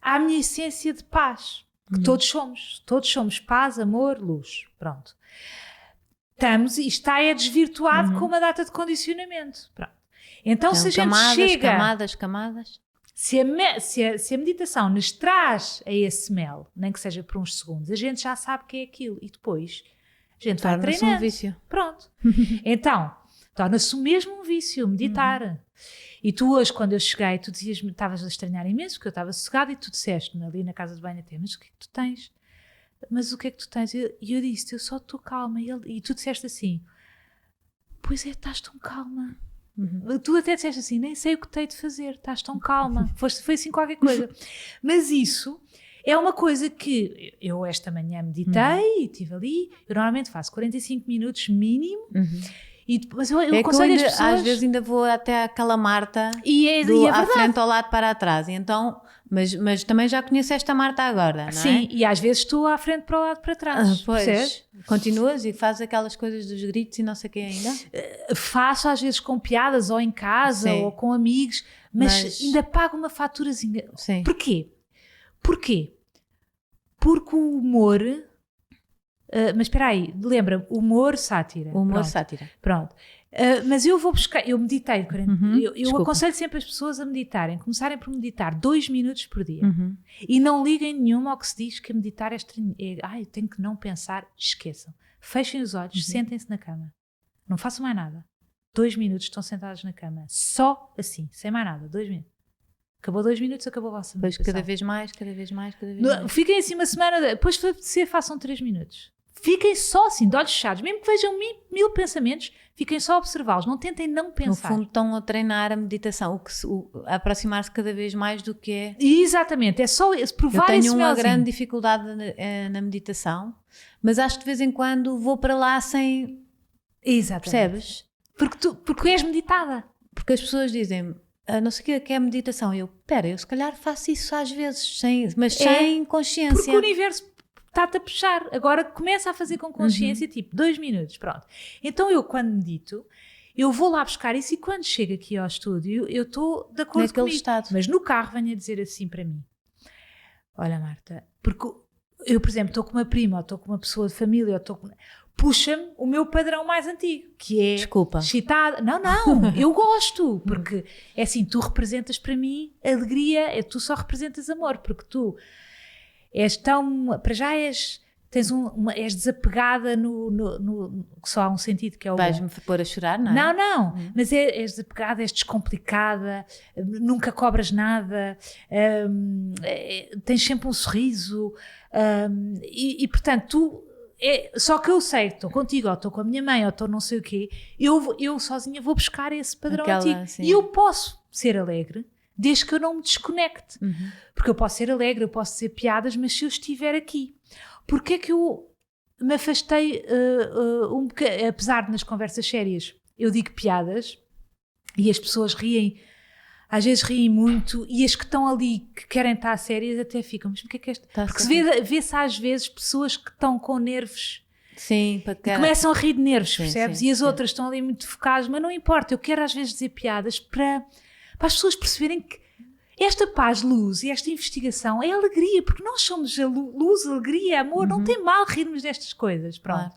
à minha essência de paz, que todos somos paz, amor, luz, pronto. E está desvirtuado com uma data de condicionamento, pronto. Então se a gente chega... Camadas. Se a meditação nos traz a esse mel, nem que seja por uns segundos, a gente já sabe que é aquilo. E depois a gente vai treinando. Um vício. Pronto. Então, torna-se mesmo um vício, meditar. E tu hoje, quando eu cheguei, tu dizias-me, estavas a estranhar imenso, porque eu estava sossegada, e tu disseste-me ali na casa de banho até, mas o que é que tu tens? Mas o que é que tu tens? E eu disse, eu só estou calma. E tu disseste assim, pois é, estás tão calma. Tu até disseste assim, nem sei o que tenho de fazer, estás tão calma. Foi assim qualquer coisa. Mas isso é uma coisa que eu esta manhã meditei e estive ali. Eu normalmente faço 45 minutos mínimo. Mas eu aconselho as pessoas... Às vezes ainda vou até àquela Marta à frente ao lado para trás. E então, mas também já conheço esta Marta agora, não é? Sim, e às vezes estou à frente para o lado para trás. Pois, continuas e fazes aquelas coisas dos gritos e não sei o que ainda? Faço às vezes com piadas ou em casa ou com amigos, mas ainda pago uma faturazinha. Sim. Porquê? Porque o humor... mas espera aí, lembra-me, humor, sátira. Sátira. Pronto. Mas eu vou buscar, eu meditei, eu aconselho sempre as pessoas a meditarem, começarem por meditar 2 minutos por dia. E não liguem nenhuma ao que se diz que meditar eu tenho que não pensar, esqueçam. Fechem os olhos, sentem-se na cama. Não façam mais nada. 2 minutos estão sentados na cama. Só assim, sem mais nada, 2 minutos. Acabou 2 minutos, acabou a vossa meditação. Depois cada vez mais. Fiquem assim uma semana, depois de apetecer, façam 3 minutos. Fiquem só assim, de olhos fechados, mesmo que vejam mil pensamentos, fiquem só a observá-los, não tentem não pensar. No fundo estão a treinar a meditação, a aproximar-se cada vez mais do que é. Exatamente, é só provar esse melzinho. Eu tenho uma grande dificuldade na meditação, mas acho que de vez em quando vou para lá sem... Exatamente. Percebes? Porque és meditada. Porque as pessoas dizem, não sei o que é meditação, eu se calhar faço isso às vezes, sem consciência. Porque o universo está-te a puxar, agora começa a fazer com consciência, tipo 2 minutos, pronto. Então eu quando medito, eu vou lá buscar isso e quando chego aqui ao estúdio, eu estou de acordo comigo. Estado. Mas no carro venho a dizer assim para mim, olha Marta, porque eu por exemplo estou com uma prima, ou estou com uma pessoa de família, puxa-me o meu padrão mais antigo, que é excitada. Não, eu gosto, porque é assim, tu representas para mim alegria, tu só representas amor, porque tu és tão, para já és desapegada que só há um sentido que é o vais-me pôr a chorar, não é? Não, mas és desapegada, és descomplicada, nunca cobras nada, tens sempre um sorriso, e portanto tu, só que eu sei, estou contigo, ou estou com a minha mãe, ou estou não sei o quê, eu sozinha vou buscar esse padrão antigo, e eu posso ser alegre, desde que eu não me desconecte. Porque eu posso ser alegre, eu posso dizer piadas, mas se eu estiver aqui, porque é que eu me afastei um bocadinho, apesar de nas conversas sérias eu digo piadas e as pessoas riem, às vezes riem muito, e as que estão ali que querem estar sérias até ficam, mas o que é este? Porque vê-se às vezes pessoas que estão com nervos. Sim, começam a rir de nervos, percebes? Sim, e as outras estão ali muito focadas, mas não importa, eu quero às vezes dizer piadas para as pessoas perceberem que esta paz, luz e esta investigação é alegria, porque nós somos a luz, alegria, amor, não tem mal rirmos destas coisas, pronto. Claro.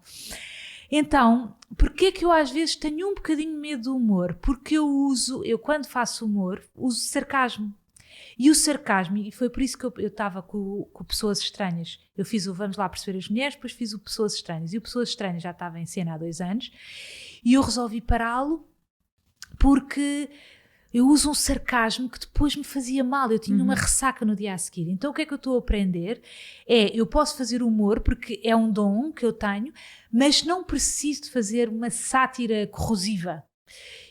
Então, porquê é que eu às vezes tenho um bocadinho medo do humor? Porque eu quando faço humor, uso sarcasmo. E o sarcasmo, e foi por isso que eu estava com Pessoas Estranhas, eu fiz o Vamos Lá Perceber as Mulheres, depois fiz o Pessoas Estranhas, e o Pessoas Estranhas já estava em cena há 2 anos, e eu resolvi pará-lo porque eu uso um sarcasmo que depois me fazia mal, eu tinha uma ressaca no dia a seguir. Então o que é que eu estou a aprender? Eu posso fazer humor porque é um dom que eu tenho, mas não preciso de fazer uma sátira corrosiva.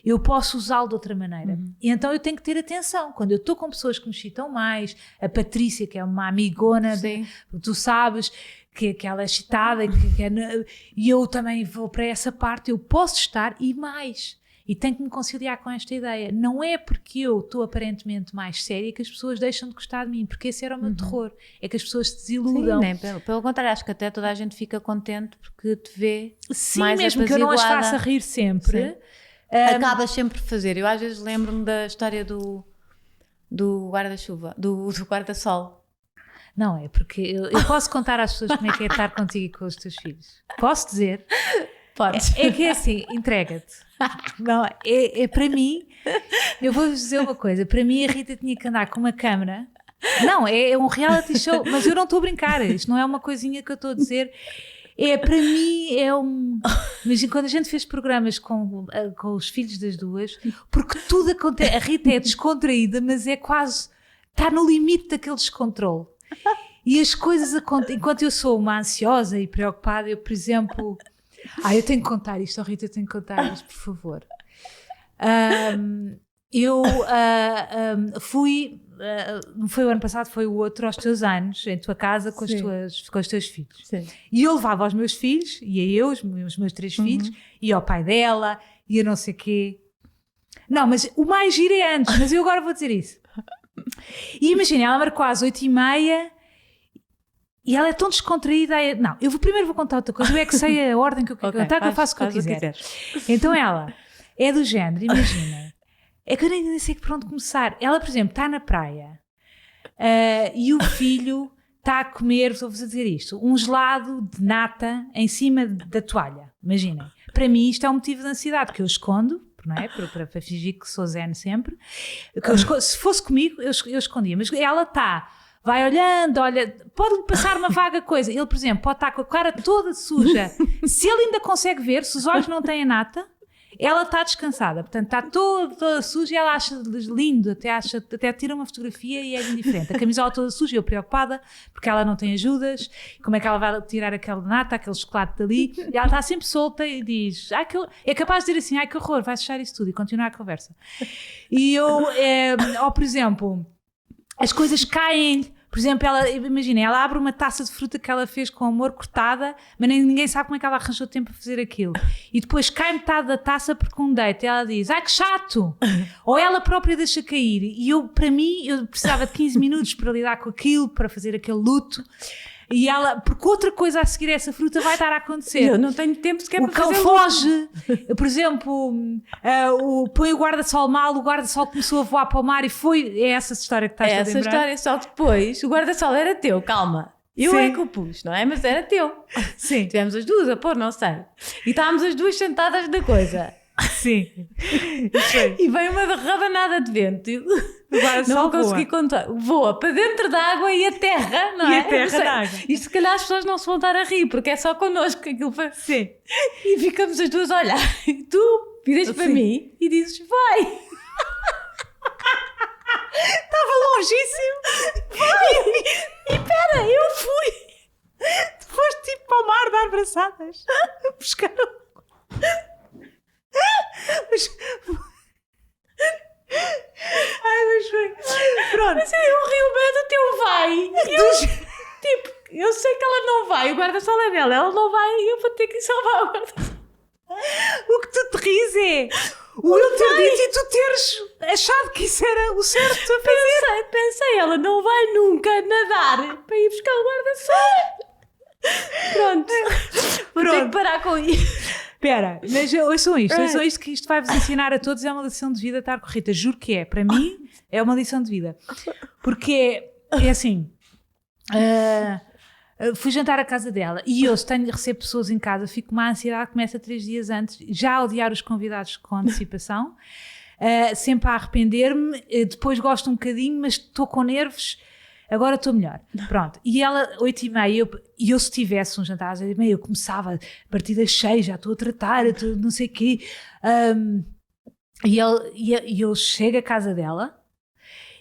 Eu posso usá-lo de outra maneira. E então eu tenho que ter atenção. Quando eu estou com pessoas que me excitam mais, a Patrícia, que é uma amigona, tu sabes que ela é excitada, e eu também vou para essa parte, eu posso estar e mais. E tenho que me conciliar com esta ideia. Não é porque eu estou aparentemente mais séria que as pessoas deixam de gostar de mim, porque esse era o meu terror. É que as pessoas se desiludam. Sim, pelo contrário, acho que até toda a gente fica contente porque te vê mais mesmo que eu não as faça rir sempre. Acabas sempre por fazer. Eu às vezes lembro-me da história do guarda-chuva, do guarda-sol. Não, é porque eu posso contar às pessoas como é que é estar contigo e com os teus filhos. Posso dizer? Podes. É que é assim, entrega-te. Não, é para mim, eu vou-vos dizer uma coisa, para mim a Rita tinha que andar com uma câmara. Não, é um reality show, mas eu não estou a brincar, isto não é uma coisinha que eu estou a dizer. Para mim é Imagina quando a gente fez programas com os filhos das duas, porque tudo acontece, a Rita é descontraída, mas é quase, está no limite daquele descontrole. E as coisas acontecem, enquanto eu sou uma ansiosa e preocupada, eu, por exemplo... eu tenho que contar isto, Rita, eu tenho que contar isto, por favor. Eu fui, não foi o ano passado, foi o outro, aos teus anos, em tua casa, com os teus filhos. Sim. E eu levava os meus filhos, ia eu, os meus 3 filhos, ia ao pai dela, ia não sei o quê. Não, mas o mais giro é antes, mas eu agora vou dizer isso. E imagina, ela marcou às 8h30, e ela é tão descontraída. Não, primeiro vou contar outra coisa. Eu é que sei a ordem que eu quero contar, que eu faço o que eu quiser. Então ela é do género, imagina. É que eu nem sei por onde começar. Ela, por exemplo, está na praia e o filho está a comer, vou-vos dizer isto, um gelado de nata em cima da toalha. Imaginem. Para mim isto é um motivo de ansiedade que eu escondo, não é? Para fingir que sou zen sempre. Se fosse comigo, eu escondia. Mas ela está... Vai olhando, olha, pode-lhe passar uma vaga coisa. Ele, por exemplo, pode estar com a cara toda suja. Se ele ainda consegue ver, se os olhos não têm a nata, ela está descansada. Portanto, está toda suja e ela acha lindo, até tira uma fotografia e é indiferente. A camisola toda suja, eu preocupada, porque ela não tem ajudas. Como é que ela vai tirar aquela nata, aquele chocolate dali? E ela está sempre solta e diz... é capaz de dizer assim, que horror, vai fechar isso tudo e continuar a conversa. E eu, por exemplo... As coisas caem, por exemplo, ela abre uma taça de fruta que ela fez com amor cortada, mas ninguém sabe como é que ela arranjou tempo para fazer aquilo. E depois cai metade da taça porque um date, ela diz, que chato! Ou ela própria deixa cair. E para mim, eu precisava de 15 minutos para lidar com aquilo, para fazer aquele luto. E ela, porque outra coisa a seguir essa fruta vai estar a acontecer. Eu não tenho tempo sequer para fazer. O cão foge, por exemplo, põe o guarda-sol mal, o guarda-sol começou a voar para o mar e é essa história que estás a lembrar? É essa história, só que depois o guarda-sol era teu, calma. Eu é que o pus, não é? Mas era teu. Sim. Tivemos as duas a pôr, não sei. E estávamos as duas sentadas na coisa. Sim. E veio uma rabanada de vento. Não consegui contar. Voa para dentro da água e a terra, não é? E a terra da água. Isto se calhar as pessoas não se vão estar a rir, porque é só connosco que aquilo foi. Sim. E ficamos as duas a olhar. E tu viras para mim e dizes, vai. Estava longíssimo. E pera, eu fui. Tu foste tipo para o mar dar abraçadas. Buscar mas foi. Pronto. Mas eu rio bem do teu vai. Eu sei que ela não vai, o guarda-sol é dela, ela não vai e eu vou ter que salvar o guarda-sol. O que tu te ris é o eu ter dito e tu teres achado que isso era o certo a fazer. Pensei, ela não vai nunca nadar para ir buscar o guarda-sol. Pronto. Vou ter que parar com isso. Espera, mas ouçam isto que isto vai-vos ensinar a todos, é uma lição de vida estar com Rita, juro que é, para mim é uma lição de vida, porque é assim, fui jantar à casa dela e eu, se tenho de receber pessoas em casa, fico com uma ansiedade, começa 3 dias antes, já a odiar os convidados com antecipação, sempre a arrepender-me, depois gosto um bocadinho, mas estou com nervos. Agora estou melhor. Pronto. E ela, 8h30, e eu se tivesse um jantar às 8h30, eu começava a partir das 6, já estou a tratar, não sei o quê. E eu chego à casa dela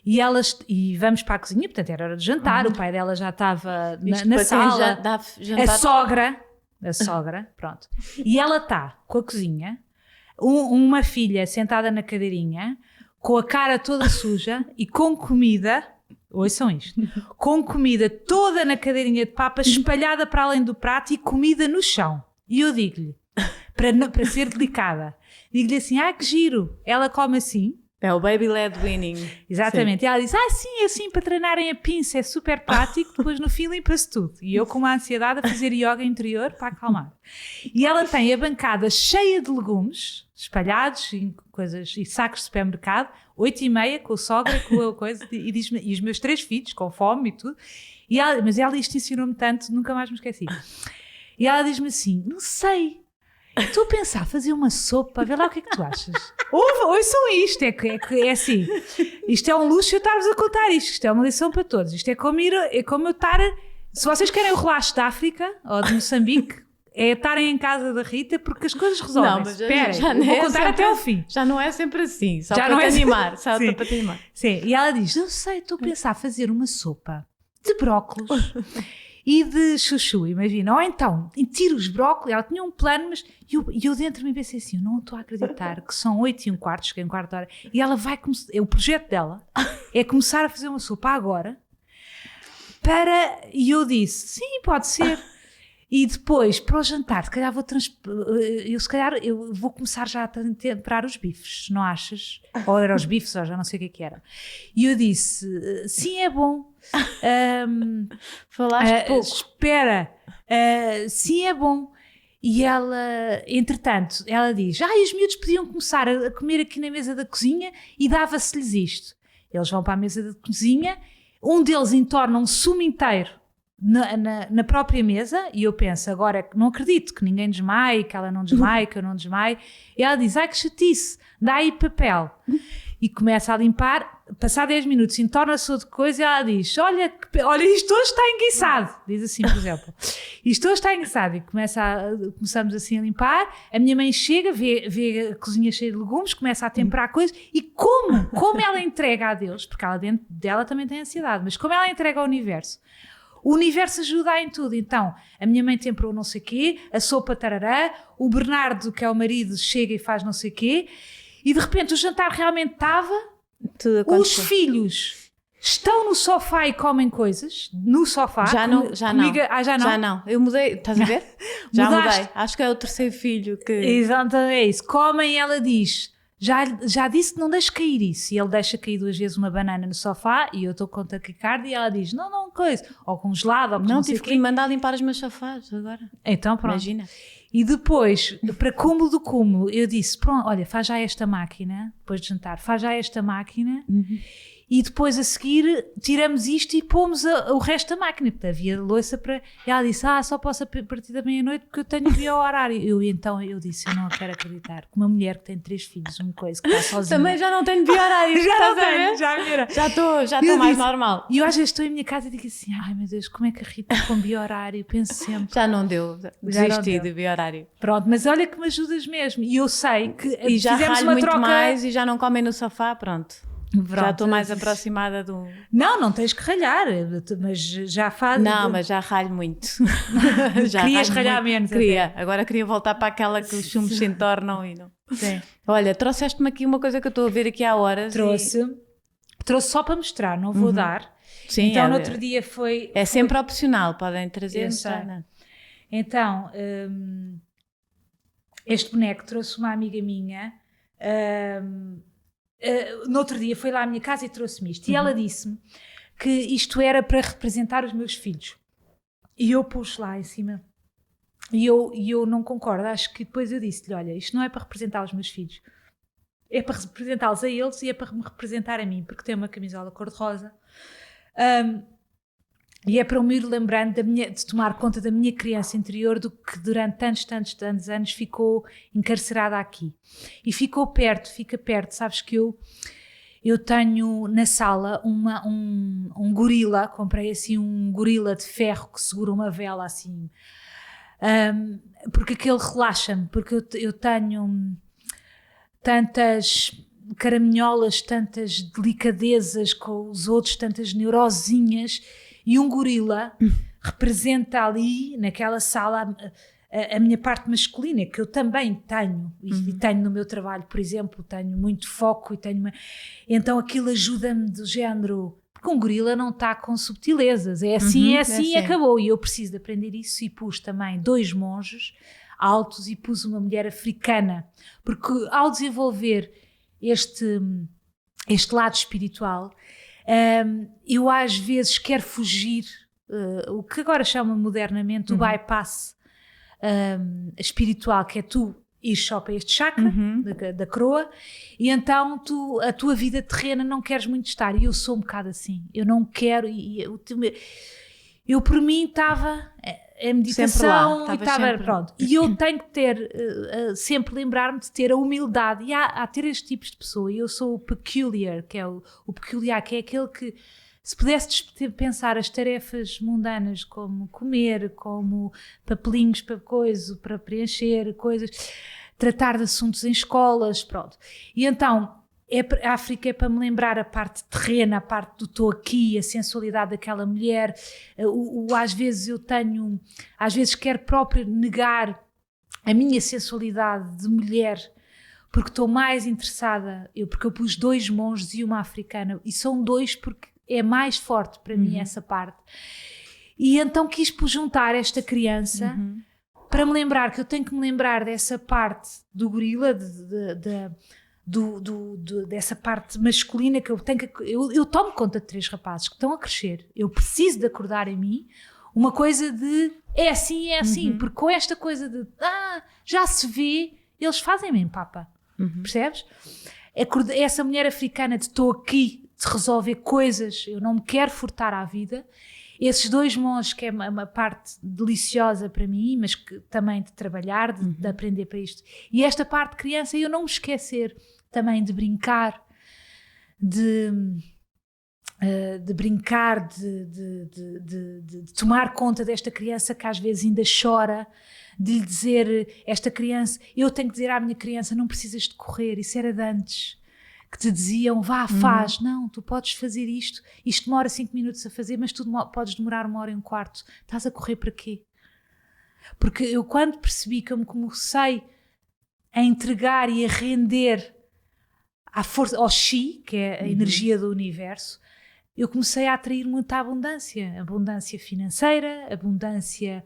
e vamos para a cozinha, portanto era hora de jantar, o pai dela já estava na sala. A sogra, pronto. E ela está com a cozinha, uma filha sentada na cadeirinha, com a cara toda suja e com comida... Ouçam isto, com comida toda na cadeirinha de papas, espalhada para além do prato e comida no chão. E eu digo-lhe, para ser delicada. Digo-lhe assim, que giro, ela come assim. É o baby led winning. Exatamente. Sim. E ela diz, sim, assim, para treinarem a pinça é super prático, depois no fim limpa-se tudo. E eu com uma ansiedade a fazer yoga interior para acalmar. E ela tem a bancada cheia de legumes, espalhados em coisas, e sacos de supermercado, 8h30, com a sogra, com a coisa, e os meus 3 filhos, com fome e tudo. Mas ela isto ensinou-me tanto, nunca mais me esqueci. E ela diz-me assim, não sei, estou a pensar fazer uma sopa, vê lá o que é que tu achas. Ouçam isto, é assim, isto é um luxo eu estar-vos a contar isto é uma lição para todos, isto é como eu estar, se vocês querem o relaxo da África, ou de Moçambique, é estarem em casa da Rita, porque as coisas resolvem. Não, mas vou contar até ao fim. Já não é sempre assim, só para te animar. Só para te animar. Sim, e ela diz, eu sei, estou a pensar fazer uma sopa de brócolos e de chuchu, imagina. Ou então, tiro os brócolos, ela tinha um plano, mas eu dentro de mim pensei assim, eu não estou a acreditar que são 8h15, cheguei um quarto de hora, e ela vai começar, o projeto dela é começar a fazer uma sopa agora, e eu disse, sim, pode ser. E depois, para o jantar, se calhar eu vou começar já a temperar os bifes, não achas? Ou eram os bifes, ou já não sei o que era. E eu disse, sim, é bom. Falaste pouco. Espera, sim, é bom. E ela, entretanto, ela diz, os miúdos podiam começar a comer aqui na mesa da cozinha e dava-se-lhes isto. Eles vão para a mesa da cozinha, um deles entorna um sumo inteiro na própria mesa, e eu penso, agora não acredito que ninguém desmaie, que ela não desmaie, que eu não desmaie. E ela diz, que chatice, dá aí papel. E começa a limpar, passar 10 minutos, entorna-se outra coisa, e ela diz, olha, isto hoje está enguiçado. Diz assim, por exemplo, isto hoje está enguiçado. E começamos assim a limpar, a minha mãe chega, vê a cozinha cheia de legumes, começa a temperar coisas, e como ela entrega a Deus, porque ela dentro dela também tem ansiedade, mas como ela entrega ao universo, o universo ajuda em tudo. Então, a minha mãe temperou não sei o quê, a sopa tarará, o Bernardo, que é o marido, chega e faz não sei o quê, e de repente o jantar realmente estava, os filhos estão no sofá e comem coisas, no sofá. Já não. Já não. Eu mudei, estás a ver? Já mudei. Acho que é o terceiro filho que... Exatamente, é isso. Comem, ela diz... Já disse que não deixe cair isso. E ele deixa cair 2 vezes uma banana no sofá e eu estou com taquicardia e ela diz, não, coisa. Ou com gelado, ou com não sei o quê. Tive que lhe mandar limpar os meus sofás agora. Então pronto. Imagina. E depois, para cúmulo do cúmulo, eu disse, pronto, olha, faz já esta máquina, depois de jantar, faz já esta máquina. E depois a seguir tiramos isto e pomos o resto da máquina, porque havia louça para... E ela disse, só posso a partir da meia-noite porque eu tenho que ir ao horário. Então eu disse, eu não quero acreditar que uma mulher que tem 3 filhos, uma coisa que está sozinha... Também já não tenho horário. Já estou mais normal. E eu às vezes estou em minha casa e digo assim, ai meu Deus, como é que a Rita com biohorário? Penso sempre... Já não deu, desisti de biohorário. Pronto, mas olha que me ajudas mesmo. E eu sei que e já fizemos uma muito troca... mais e já não comem no sofá, pronto. Já estou mais aproximada do... Não tens que ralhar, mas já faz... Não, mas já ralho muito. Querias ralhar menos. Queria, agora queria voltar para aquela que os chumos se entornam e não... Sim. Olha, trouxeste-me aqui uma coisa que eu estou a ver aqui há horas. Trouxe só para mostrar, não vou dar. Sim, então no outro dia foi... É sempre opcional, podem trazer. Então, este boneco trouxe uma amiga minha... no outro dia foi lá à minha casa e trouxe-me isto. E ela disse-me que isto era para representar os meus filhos. E eu pus lá em cima. E eu não concordo. Acho que depois eu disse-lhe, olha, isto não é para representar os meus filhos. É para representá-los a eles e é para me representar a mim, porque tem uma camisola cor-de-rosa. E é para eu me ir lembrando de tomar conta da minha criança interior, do que durante tantos anos ficou encarcerada aqui. E fica perto. Sabes que eu tenho na sala um gorila, comprei assim um gorila de ferro que segura uma vela assim, porque aquele relaxa-me, porque eu tenho tantas caraminholas, tantas delicadezas com os outros, tantas neurosinhas. E um gorila representa ali, naquela sala, a minha parte masculina, que eu também tenho. E tenho no meu trabalho, por exemplo, tenho muito foco. Então aquilo ajuda-me do género... Porque um gorila não está com subtilezas. É assim e acabou. E eu preciso de aprender isso. E pus também 2 monges altos e pus uma mulher africana, porque ao desenvolver este lado espiritual, eu às vezes quero fugir, o que agora chama modernamente o bypass espiritual, que é tu ir só para este chakra da coroa, e então a tua vida terrena não queres muito estar, e eu sou um bocado assim, eu não quero, eu por mim estava a meditação e estava pronto, e eu tenho que ter sempre lembrar-me de ter a humildade, e há ter estes tipos de pessoa, e eu sou o peculiar, que é o peculiar, que é aquele que, se pudesse pensar as tarefas mundanas, como comer, como papelinhos para preencher coisas, tratar de assuntos em escolas, pronto. E então, a África é para me lembrar a parte terrena, a parte do estou aqui, a sensualidade daquela mulher. Às vezes quero próprio negar a minha sensualidade de mulher, porque estou mais interessada, porque eu pus 2 monges e uma africana, e são 2 porque é mais forte para mim essa parte. E então quis juntar esta criança para me lembrar que eu tenho que me lembrar dessa parte do gorila, dessa parte masculina, que eu tenho que... Eu tomo conta de 3 rapazes que estão a crescer. Eu preciso de acordar em mim uma coisa de é assim, porque com esta coisa de já se vê, eles fazem-me em papa. Percebes? Essa mulher africana de estou aqui de resolver coisas, eu não me quero furtar à vida. Esses 2 monges, que é uma parte deliciosa para mim, mas que também de trabalhar, de aprender para isto. E esta parte de criança, eu não me esquecer também de brincar, de brincar, de tomar conta desta criança que às vezes ainda chora, de lhe dizer, esta criança, eu tenho que dizer à minha criança, não precisas de correr, isso era de antes. Que te diziam, vá, faz, não, tu podes fazer isto demora 5 minutos a fazer, mas tu podes demorar 1h15, estás a correr para quê? Porque eu quando percebi que eu me comecei a entregar e a render à força, ao Chi, que é a energia do universo, eu comecei a atrair muita abundância financeira, abundância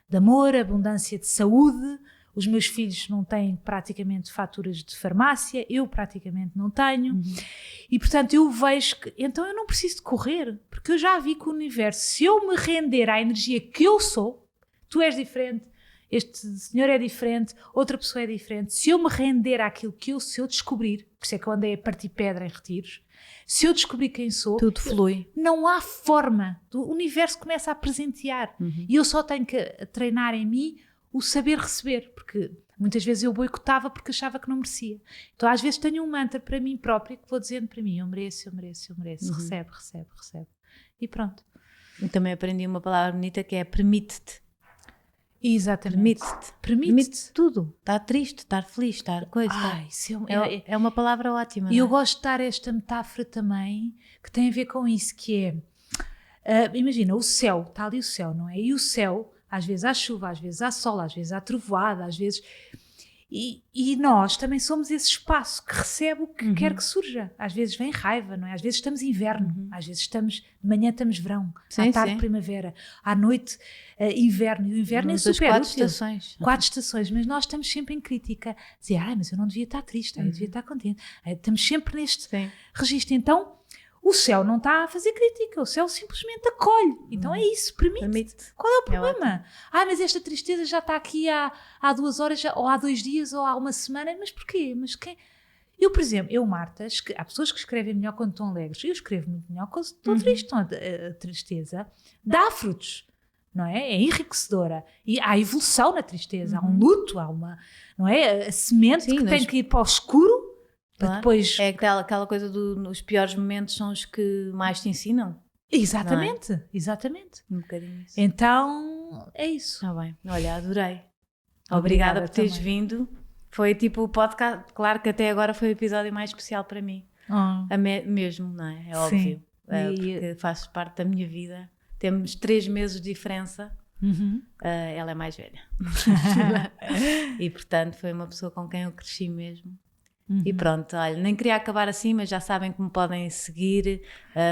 de amor, abundância de saúde. Os meus filhos não têm praticamente faturas de farmácia, eu praticamente não tenho. E portanto eu vejo que, então eu não preciso de correr, porque eu já vi que o universo, se eu me render à energia que eu sou, tu és diferente, este senhor é diferente, outra pessoa é diferente, se eu me render àquilo que eu, se eu descobrir, por isso é que eu andei a partir pedra em retiros, se eu descobrir quem sou, tudo flui. Não há forma, o universo começa a presentear, e eu só tenho que treinar em mim o saber receber, porque muitas vezes eu boicotava porque achava que não merecia. Então às vezes tenho um mantra para mim própria que vou dizendo para mim, eu mereço, recebe. E pronto. E também aprendi uma palavra bonita que é permite-te. Exatamente. Permite-te tudo. Estar triste, estar feliz, estar coisa. É uma palavra ótima. E eu gosto de dar esta metáfora também, que tem a ver com isso, que é, imagina, o céu, está ali o céu, não é? E o céu, às vezes há chuva, às vezes há sol, às vezes há trovoada, às vezes... E nós também somos esse espaço que recebe o que quer que surja. Às vezes vem raiva, não é? Às vezes estamos inverno, às vezes de manhã estamos verão, à tarde primavera, à noite inverno. E o inverno é super 4 estações. 4 estações, mas nós estamos sempre em crítica. Dizer, mas eu não devia estar triste, eu devia estar contente. Estamos sempre neste registro. Então, o céu não está a fazer crítica, o céu simplesmente acolhe. Então é isso, permite. Qual é o problema? Mas esta tristeza já está aqui há 2 horas, ou há 2 dias, ou há uma semana. Mas porquê? Mas quem? Eu, por exemplo, Marta, há pessoas que escrevem melhor quando estão alegres. Eu escrevo muito melhor quando estou triste. Então, a tristeza dá frutos, não é? É enriquecedora. E há evolução na tristeza, há um luto, há uma... Não é? A semente que tem que ir para o escuro. Depois... É aquela coisa os piores momentos são os que mais te ensinam. Exatamente. Um bocadinho isso. Então, é isso. Está bem. Olha, adorei. Obrigada por teres vindo. Foi tipo o podcast, claro que até agora foi o episódio mais especial para mim. Mesmo, não é? É óbvio. Porque faz parte da minha vida. Temos 3 meses de diferença. Ela é mais velha. E portanto foi uma pessoa com quem eu cresci mesmo. E pronto, olha, nem queria acabar assim, mas já sabem como podem seguir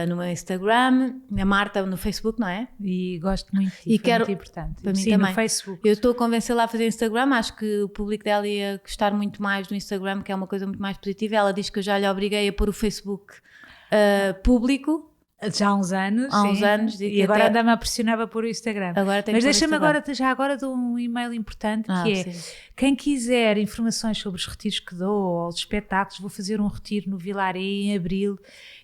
no meu Instagram, a Marta no Facebook, não é? E gosto muito disso, e quero, muito importante. Para mim Sim, também. No Facebook. Eu estou a convencê-la a fazer Instagram, acho que o público dela ia gostar muito mais do Instagram, que é uma coisa muito mais positiva. Ela diz que eu já lhe obriguei a pôr o Facebook público. Já há uns anos. Há uns anos. E agora anda-me a pressionar por o Instagram. Mas deixa-me agora de um e-mail importante que é: quem quiser informações sobre os retiros que dou ou os espetáculos, vou fazer um retiro no Vilaré em abril,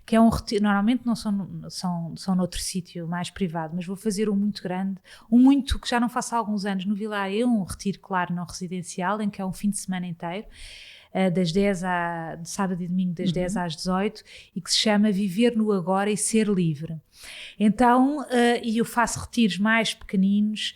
que é um retiro, normalmente não são noutro sítio mais privado, mas vou fazer um muito grande, que já não faço há alguns anos no Vilaré, um retiro, claro, não residencial, em que é um fim de semana inteiro. Das 10 de sábado e domingo, das 10 às 18, e que se chama Viver no Agora e Ser Livre. Então, e eu faço retiros mais pequeninos,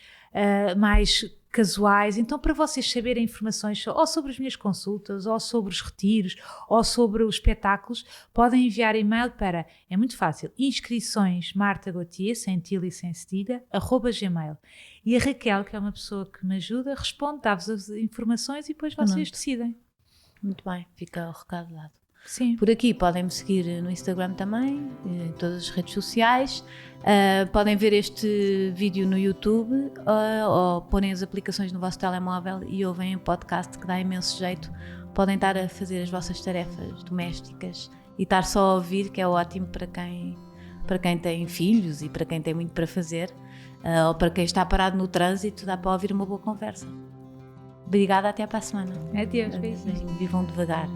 mais casuais, então para vocês saberem informações ou sobre as minhas consultas, ou sobre os retiros, ou sobre os espetáculos, podem enviar e-mail para, é muito fácil, inscrições Marta Gauthier, sem tilde e sem cedilha, @gmail. E a Raquel, que é uma pessoa que me ajuda, responde, dá-vos as informações e depois vocês decidem. Muito bem, fica o recado dado. Sim. Por aqui podem me seguir no Instagram também, em todas as redes sociais. Podem ver este vídeo no YouTube ou porem as aplicações no vosso telemóvel e ouvem o podcast, que dá imenso jeito. Podem estar a fazer as vossas tarefas domésticas e estar só a ouvir, que é ótimo para quem tem filhos e para quem tem muito para fazer, ou para quem está parado no trânsito, dá para ouvir uma boa conversa. Obrigada, até para a semana. Adeus, beijinhos. Vivam devagar.